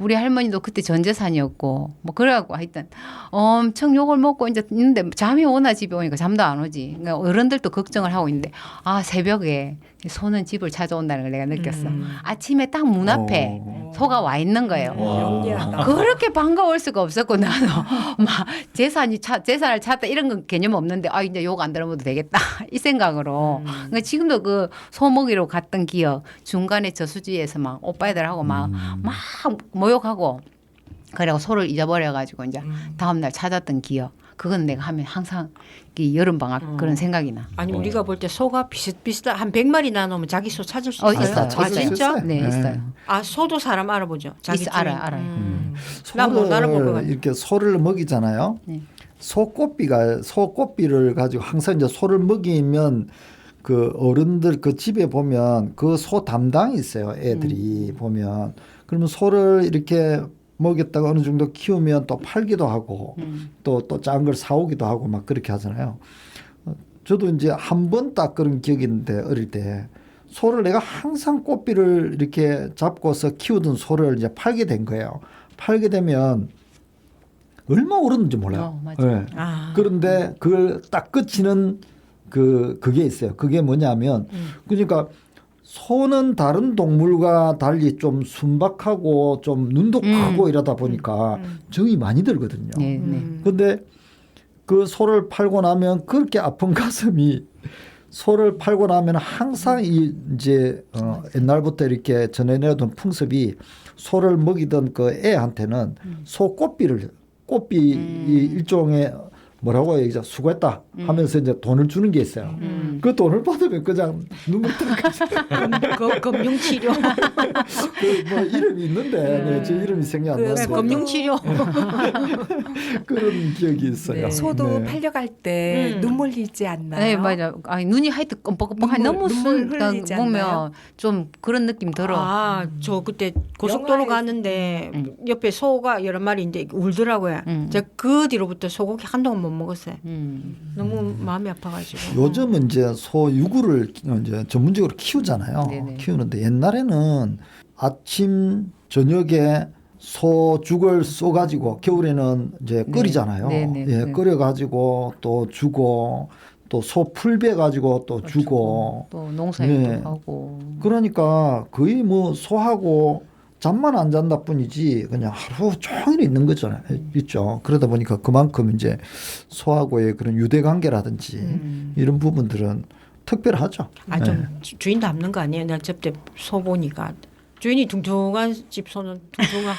우리 할머니도 그때 전 재산이었고 뭐 그래갖고 하여튼 엄청 욕을 먹고 이제 있는데 잠이 오나 집에 오니까 잠도 안 오지. 그러니까 어른들도 걱정을 하고 있는데 아 새벽에 소는 집을 찾아온다는 걸 내가 느꼈어. 아침에 딱 문 앞에 소가 와 있는 거예요. 영리하다. 그렇게 반가울 수가 없었고 나는 막 재산을 찾다 이런 건 개념 없는데 아 이제 욕 안 들어도 되겠다 이 생각으로 그러니까 지금도 그 소먹이로 갔던 기억 중간에 저수지에서 막 오빠애들하고 막 모욕하고 그리고 소를 잊어버려가지고 이제 다음날 찾았던 기억 그건 내가 하면 항상 이 여름 방학 그런 생각이 나. 아니 우리가 볼 때 소가 비슷비슷한 한 100마리 나누면 자기 소 찾을 수 있어요? 있어요. 아, 찾을 수 진짜? 있어요. 네, 있어요. 아 소도 사람 알아보죠. 자기 있어, 주인. 알아요. 난 못 알아볼 것 소를 같아. 이렇게 소를 먹이잖아요. 네. 소꼬비를 가지고 항상 이제 소를 먹이면 그 어른들 그 집에 보면 그 소 담당이 있어요. 애들이 보면 그러면 소를 이렇게 먹였다가 어느 정도 키우면 또 팔기도 하고 또 작은 걸 사오기도 하고 막 그렇게 하잖아요. 저도 이제 한 번 딱 그런 기억이 있는데 어릴 때 소를 내가 항상 꼬비를 이렇게 잡고서 키우던 소를 이제 팔게 된 거예요. 팔게 되면 얼마 오르는지 몰라요. 맞아. 네. 아. 그런데 그걸 딱 끝이는 그게 있어요. 그게 뭐냐면 그러니까 소는 다른 동물과 달리 좀 순박하고 좀 눈도 크고 이러다 보니까 정이 많이 들거든요. 네, 네. 근데 그 소를 팔고 나면 그렇게 아픈 가슴이 소를 팔고 나면 항상 이제 옛날부터 이렇게 전해내던 풍습이 소를 먹이던 그 애한테는 소 꽃비 일종의 뭐라고 해야죠? 수고했다 하면서 이제 돈을 주는 게 있어요. 그 돈을 받으면 그냥 눈물 들어가죠. 금융치료. 그뭐 이름이 있는데 네, 제 이름이 생각 안 그 나는데 금융치료. 그런 기억이 있어요. 네. 소도 네. 팔려갈 때 눈물 흘리지 않나요? 네, 맞아. 아니, 눈이 하여튼 껌뻑껌뻑하니 너무 눈물 순간 흘리지 보면 않나요? 좀 그런 느낌 들어. 아, 저 그때 고속도로 영화에서- 가는데 옆에 소가 여러 마리인데 울더라고요. 제가 그 뒤로부터 소고기 한동안 못 먹었어요. 너무 마음이 아파가지고. 요즘은 이제 소 유구를 이제 전문적으로 키우잖아요. 네네. 키우는데 옛날에는 아침 저녁에 소죽을 쏘가지고 겨울에는 이제 끓이잖아요. 네네. 예, 네. 끓여가지고 또 주고 또 소 풀베 가지고 또 주고. 또 농사일도 네. 하고. 그러니까 거의 뭐 소하고 잠만 안 잔다 뿐이지 그냥 하루 종일 있는 거잖아요. 있죠. 그러다 보니까 그만큼 이제 소하고의 그런 유대 관계라든지 이런 부분들은 특별하죠. 아, 좀 네. 주인 닮는 거 아니에요? 내가 저때 소 보니까 주인이 둥둥한 집 소는 둥둥한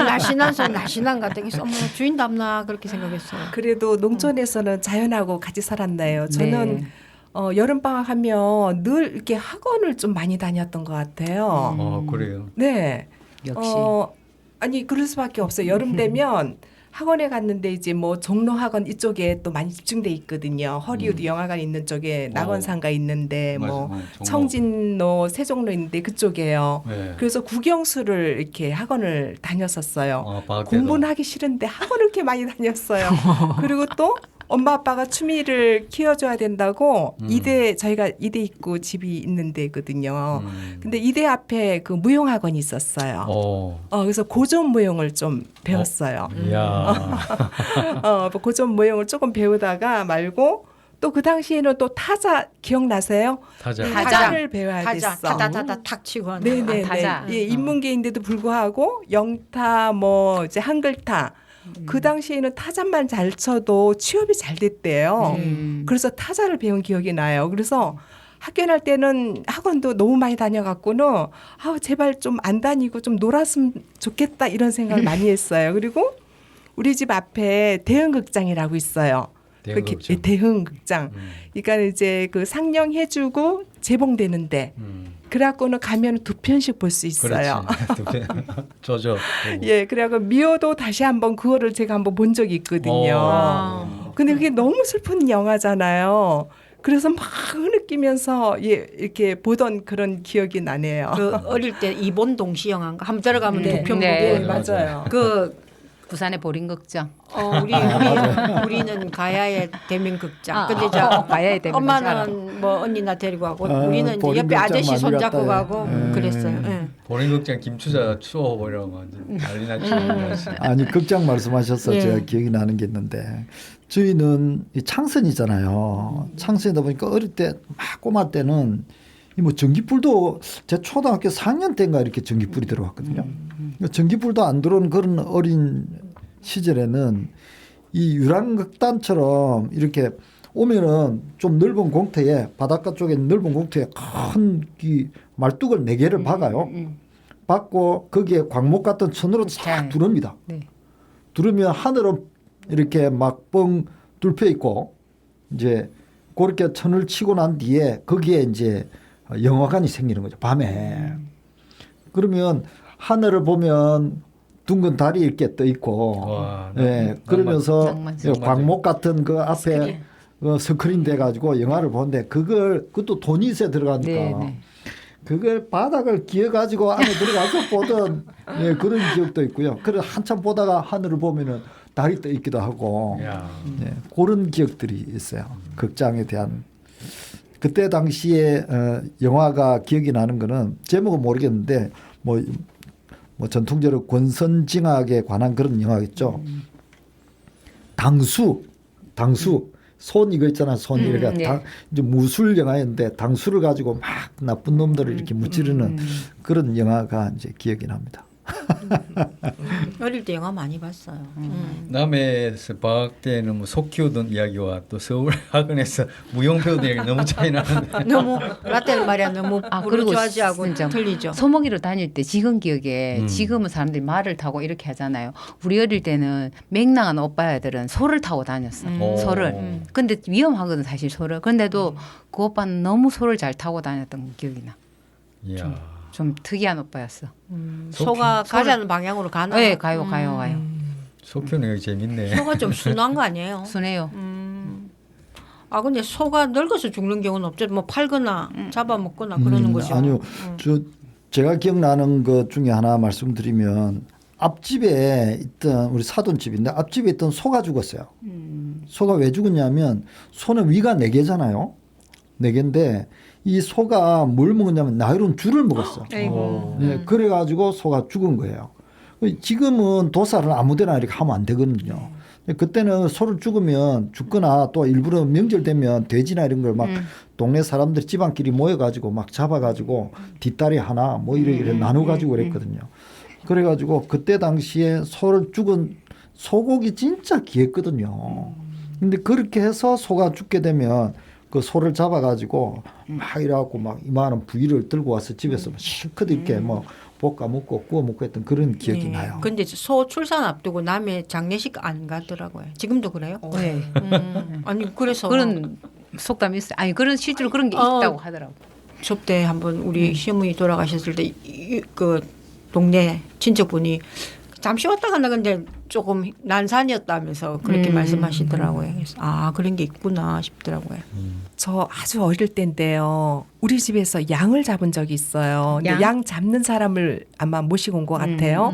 날씬한 소 날씬한 것 같아. 그래서 어머 주인 닮나 그렇게 생각했어요. 그래도 농촌에서는 자연하고 같이 살았나요? 저는 네. 여름 방학 하면 늘 이렇게 학원을 좀 많이 다녔던 것 같아요. 그래요. 네. 역시. 아니 그럴 수밖에 없어요. 여름 되면 학원에 갔는데 이제 뭐 종로 학원 이쪽에 또 많이 집중돼 있거든요. 허리우드 영화관 있는 쪽에 낙원상가 있는데 뭐 청진로 세종로 있는데 그쪽에요. 네. 그래서 국영수를 이렇게 학원을 다녔었어요. 방학 때도. 공부는 하기 싫은데 학원을 이렇게 많이 다녔어요. 그리고 또 엄마 아빠가 취미를 키워줘야 된다고 이대 저희가 이대 있고 집이 있는 데거든요. 근데 이대 앞에 그 무용학원이 있었어요. 그래서 고전 무용을 좀 배웠어요. 이야. 고전 무용을 조금 배우다가 말고 또 그 당시에는 또 타자 기억나세요? 타자. 타자를 배워야 타자 됐어. 타다타다 탁 치고 하는. 네네네. 타자. 예, 인문계인데도 불구하고 영타 뭐 이제 한글타 그 당시에는 타자만 잘 쳐도 취업이 잘 됐대요. 그래서 타자를 배운 기억이 나요. 그래서 학교 날 때는 학원도 너무 많이 다녀갖고는 제발 좀 안 다니고 좀 놀았으면 좋겠다 이런 생각을 많이 했어요. 그리고 우리 집 앞에 대흥극장이라고 있어요. 대흥극장. 대흥극장. 그러니까 이제 그 상영해주고 재봉되는데 그래갖고는 가면 두 편씩 볼 수 있어요. 그렇지. 조져. 예, 그래갖고 미워도 다시 한번 그거를 제가 한번 본 적이 있거든요. 근데 그게 너무 슬픈 영화잖아요. 그래서 막 흐느끼면서 이렇게 보던 그런 기억이 나네요. 그 어릴 때 이본 동시 영화인가 한번 들어가면 네. 두 편 네. 보고 맞아요. 그 부산의 보린극장. 우리는 가야의 대민극장. 아, 근데 저 가야의 대민극장. 엄마는 뭐 언니나 데리고 가고 우리는 이제 보린극장 옆에 아저씨 많이 손잡고 갔다, 가고 예. 그랬어요. 예. 보린극장 김추자 추억 이런 거 완전 난리 났지. 아니 극장 말씀하셔서 예. 제가 기억이 나는 게 있는데 저희는 이 창선이잖아요. 창선이다 보니까 어릴 때 막 꼬마 때는 이 뭐 전기불도 제 초등학교 4학년 때인가 이렇게 전기불이 들어왔거든요. 전기불도 안 들어온 그런 어린 시절에는 이 유랑극단처럼 이렇게 오면은 좀 넓은 공터에 바닷가 쪽에 넓은 공터에 큰 이 말뚝을 4개를 박아요. 박고 거기에 광목 같은 천으로 쫙 두릅니다. 네. 두르면 하늘은 이렇게 막 뻥 뚫혀 있고 이제 그렇게 천을 치고 난 뒤에 거기에 이제 영화관이 생기는 거죠. 밤에. 그러면 하늘을 보면 둥근 달이 이렇게 떠 있고 와, 예, 그러면서 낭만스러워. 광목 같은 그 앞에 스크린 돼 가지고 영화를 보는데 그것도 돈이 있어야 들어가니까 네, 네. 그걸 바닥을 기어 가지고 안에 들어가서 보던 예, 그런 기억도 있고요. 그래 한참 보다가 하늘을 보면은 달이 떠 있기도 하고 야. 예, 그런 기억들이 있어요. 극장에 대한 그때 당시에 영화가 기억이 나는 거는 제목은 모르겠는데 뭐 전통적으로 권선징악에 관한 그런 영화겠죠. 당수 손 이거 있잖아. 손 이렇게 네. 이제 무술 영화였는데 당수를 가지고 막 나쁜 놈들을 이렇게 무찌르는 그런 영화가 이제 기억이 납니다. 어릴 때 영화 많이 봤어요. 남해에서 방학 때는 뭐 소 키우던 이야기와 또 서울 학원에서 무용 배우던 이야기 너무 차이 나는데. 너무 라떼는 말이야 너무 그리고 부르주아지하고 진짜 틀리죠. 소먹이로 다닐 때 지금 기억에 지금은 사람들이 말을 타고 이렇게 하잖아요. 우리 어릴 때는 맹랑한 오빠애들은 소를 타고 다녔어. 오. 소를. 근데 위험하거든 사실 소를. 근데도 그 오빠는 너무 소를 잘 타고 다녔던 기억이 나. 이야. 좀 특이한 오빠였어. 소가 가자는 방향으로 가나? 네, 가요. 소 키우는 거 재밌네. 소가 좀 순한 거 아니에요? 순해요. 아 근데 소가 늙어서 죽는 경우는 없죠. 뭐 팔거나 잡아먹거나 그러는 거죠. 아니요. 제가 기억나는 것 중에 하나 말씀드리면 앞집에 있던 우리 사돈집인데 앞집에 있던 소가 죽었어요. 소가 왜 죽었냐면 소는 위가 4개잖아요. 4개인데 이 소가 뭘 먹었냐면 나이론 쥐를 먹었어. 아이고. 네, 그래가지고 소가 죽은 거예요. 지금은 도살을 아무데나 이렇게 하면 안 되거든요. 그때는 소를 죽거나 또 일부러 명절 되면 돼지나 이런 걸 막 동네 사람들 집안끼리 모여가지고 막 잡아가지고 뒷다리 하나 뭐 이렇게 나눠가지고 그랬거든요. 그래가지고 그때 당시에 소를 죽은 소고기 진짜 귀했거든요. 근데 그렇게 해서 소가 죽게 되면 그 소를 잡아가지고 막 이래갖고 막 이만한 부위를 들고 와서 집에서 실컷 이렇게 뭐 볶아 먹고 구워 먹고 했던 그런 기억이 나요. 근데 소 출산 앞두고 남해 장례식 안 가더라고요. 지금도 그래요? 네. 아니 그래서 그런 속담이 있어요. 아니 그런 실제로 그런 게 있다고 하더라고. 접대 한번 우리 시어머니 돌아가셨을 때 그 동네 친척분이 잠시 왔다 갔나 근데 조금 난산이었다면서 그렇게 말씀하시더라고요. 그래서 아 그런 게 있구나 싶더라고요. 저 아주 어릴 때인데요. 우리 집에서 양을 잡은 적이 있어요. 근데 양? 양 잡는 사람을 아마 모시고 온 것 같아요.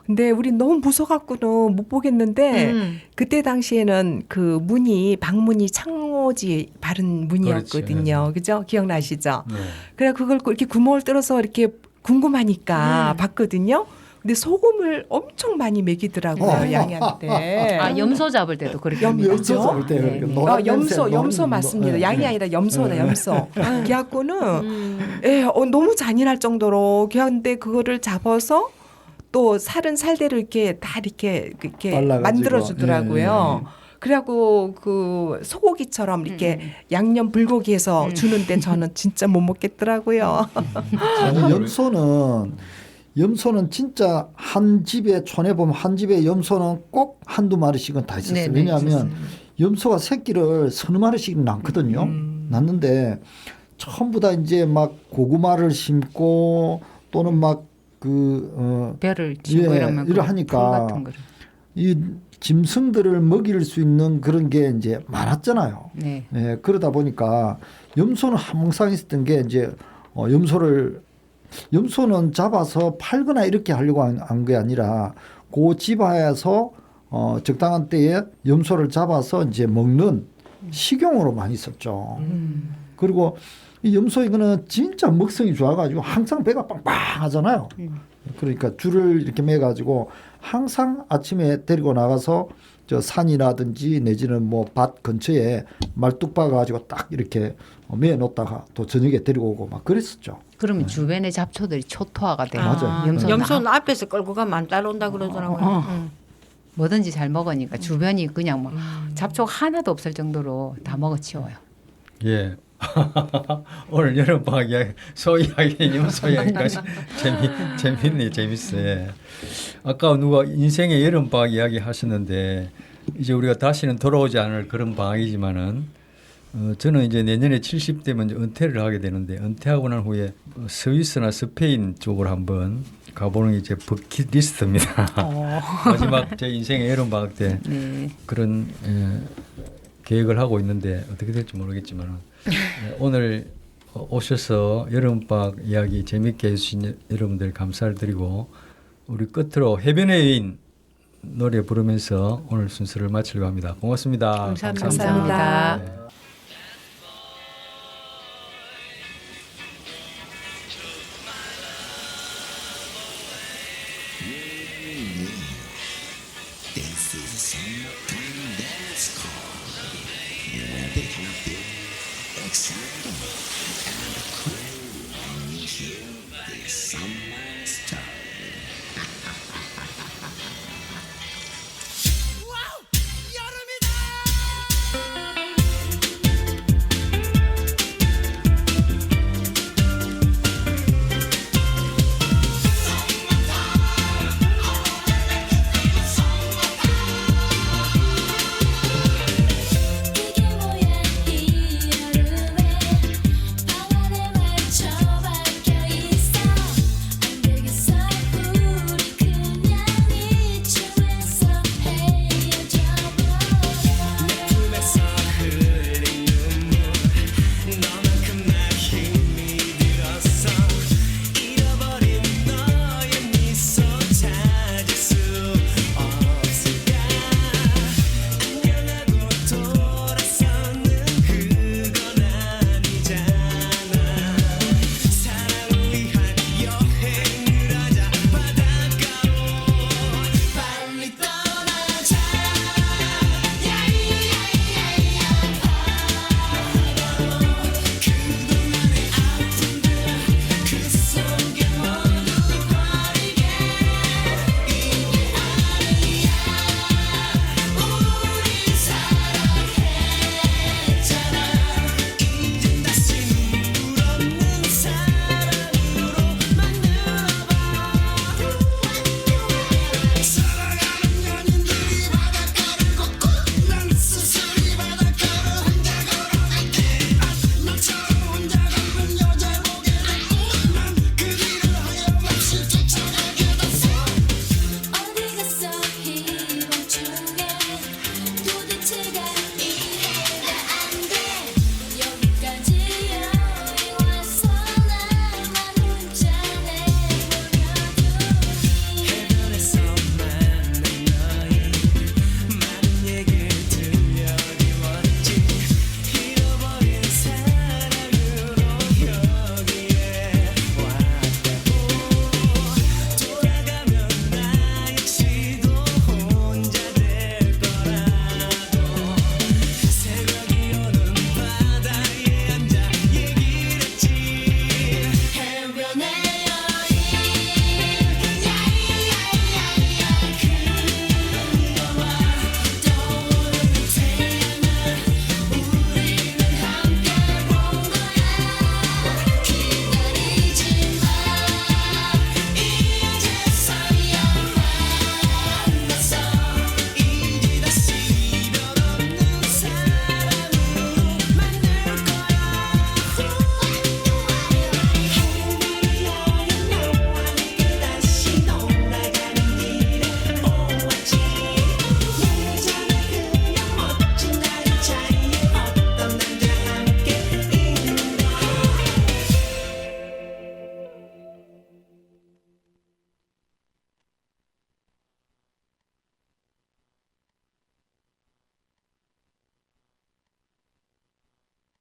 근데 우리 너무 무서워갖고는 못 보겠는데 그때 당시에는 그 문이 방문이 창호지 바른 문이었거든요. 그죠? 기억나시죠? 네. 그래 그걸 이렇게 구멍을 뚫어서 이렇게 궁금하니까 봤거든요. 근데 소금을 엄청 많이 먹이더라고요 양이한테. 아 염소 잡을 때도 그렇게 염- 합니다. 염소 잡을 때 네, 네. 염소 맞습니다. 양이 아니라 염소다 염소. 걔하고는 너무 잔인할 정도로 걔한테 그거를 잡아서 또 살은 살대로 이렇게 다 이렇게 발라가지고. 만들어 주더라고요. 그래갖고 그 소고기처럼 이렇게 양념 불고기해서 주는데 저는 진짜 못 먹겠더라고요. 아니, 염소는 진짜 한 집에 촌에 보면 한 집에 염소는 꼭 한두 마리씩은 다 있었어요. 네, 네, 왜냐하면 염소가 새끼를 서너 마리씩 낳거든요. 낳는데 전부 다 이제 막 고구마를 심고 또는 막 벼를 치고 이러면 이러 하니까 같은 거를. 이 짐승들을 먹일 수 있는 그런 게 이제 많았잖아요. 네. 그러다 보니까 염소는 항상 있었던 게 이제 염소를 염소는 잡아서 팔거나 이렇게 하려고 한 게 아니라 그 집안에서 적당한 때에 염소를 잡아서 이제 먹는 식용으로 많이 썼죠. 그리고 이 염소 이거는 진짜 먹성이 좋아가지고 항상 배가 빵빵하잖아요. 그러니까 줄을 이렇게 매가지고 항상 아침에 데리고 나가서 저 산이라든지 내지는 뭐 밭 근처에 말뚝 박아가지고 딱 이렇게 매어 놓다가 또 저녁에 데리고 오고 막 그랬었죠. 그러면 주변의 잡초들이 초토화가 돼요. 맞아요. 염소는 앞에서 끌고 가면 안 따라온다 그러더라고요. 뭐든지 잘 먹으니까 주변이 그냥 뭐 잡초 하나도 없을 정도로 다 먹어치워요. 예. 오늘 여름방학 이야기, 소 이야기, 염소 이야기까지 재밌네, 재밌어요. 예. 아까 누가 인생의 여름방학 이야기 하셨는데 이제 우리가 다시는 돌아오지 않을 그런 방학이지만은 저는 이제 내년에 70대면 이제 은퇴를 하게 되는데 은퇴하고 난 후에 스위스나 스페인 쪽으로 한번 가보는 게 이제 버킷리스트입니다. 마지막 제 인생의 여름방학 때 네. 그런 계획을 하고 있는데 어떻게 될지 모르겠지만 오늘 오셔서 여름방학 이야기 재밌게 해주신 여러분들 감사를 드리고 우리 끝으로 해변의 여인 노래 부르면서 오늘 순서를 마치려고 합니다. 고맙습니다. 감사합니다. 감사합니다. 네. This is a summertime dance call. You'll be happy, exciting, and cool when you hear this summer start.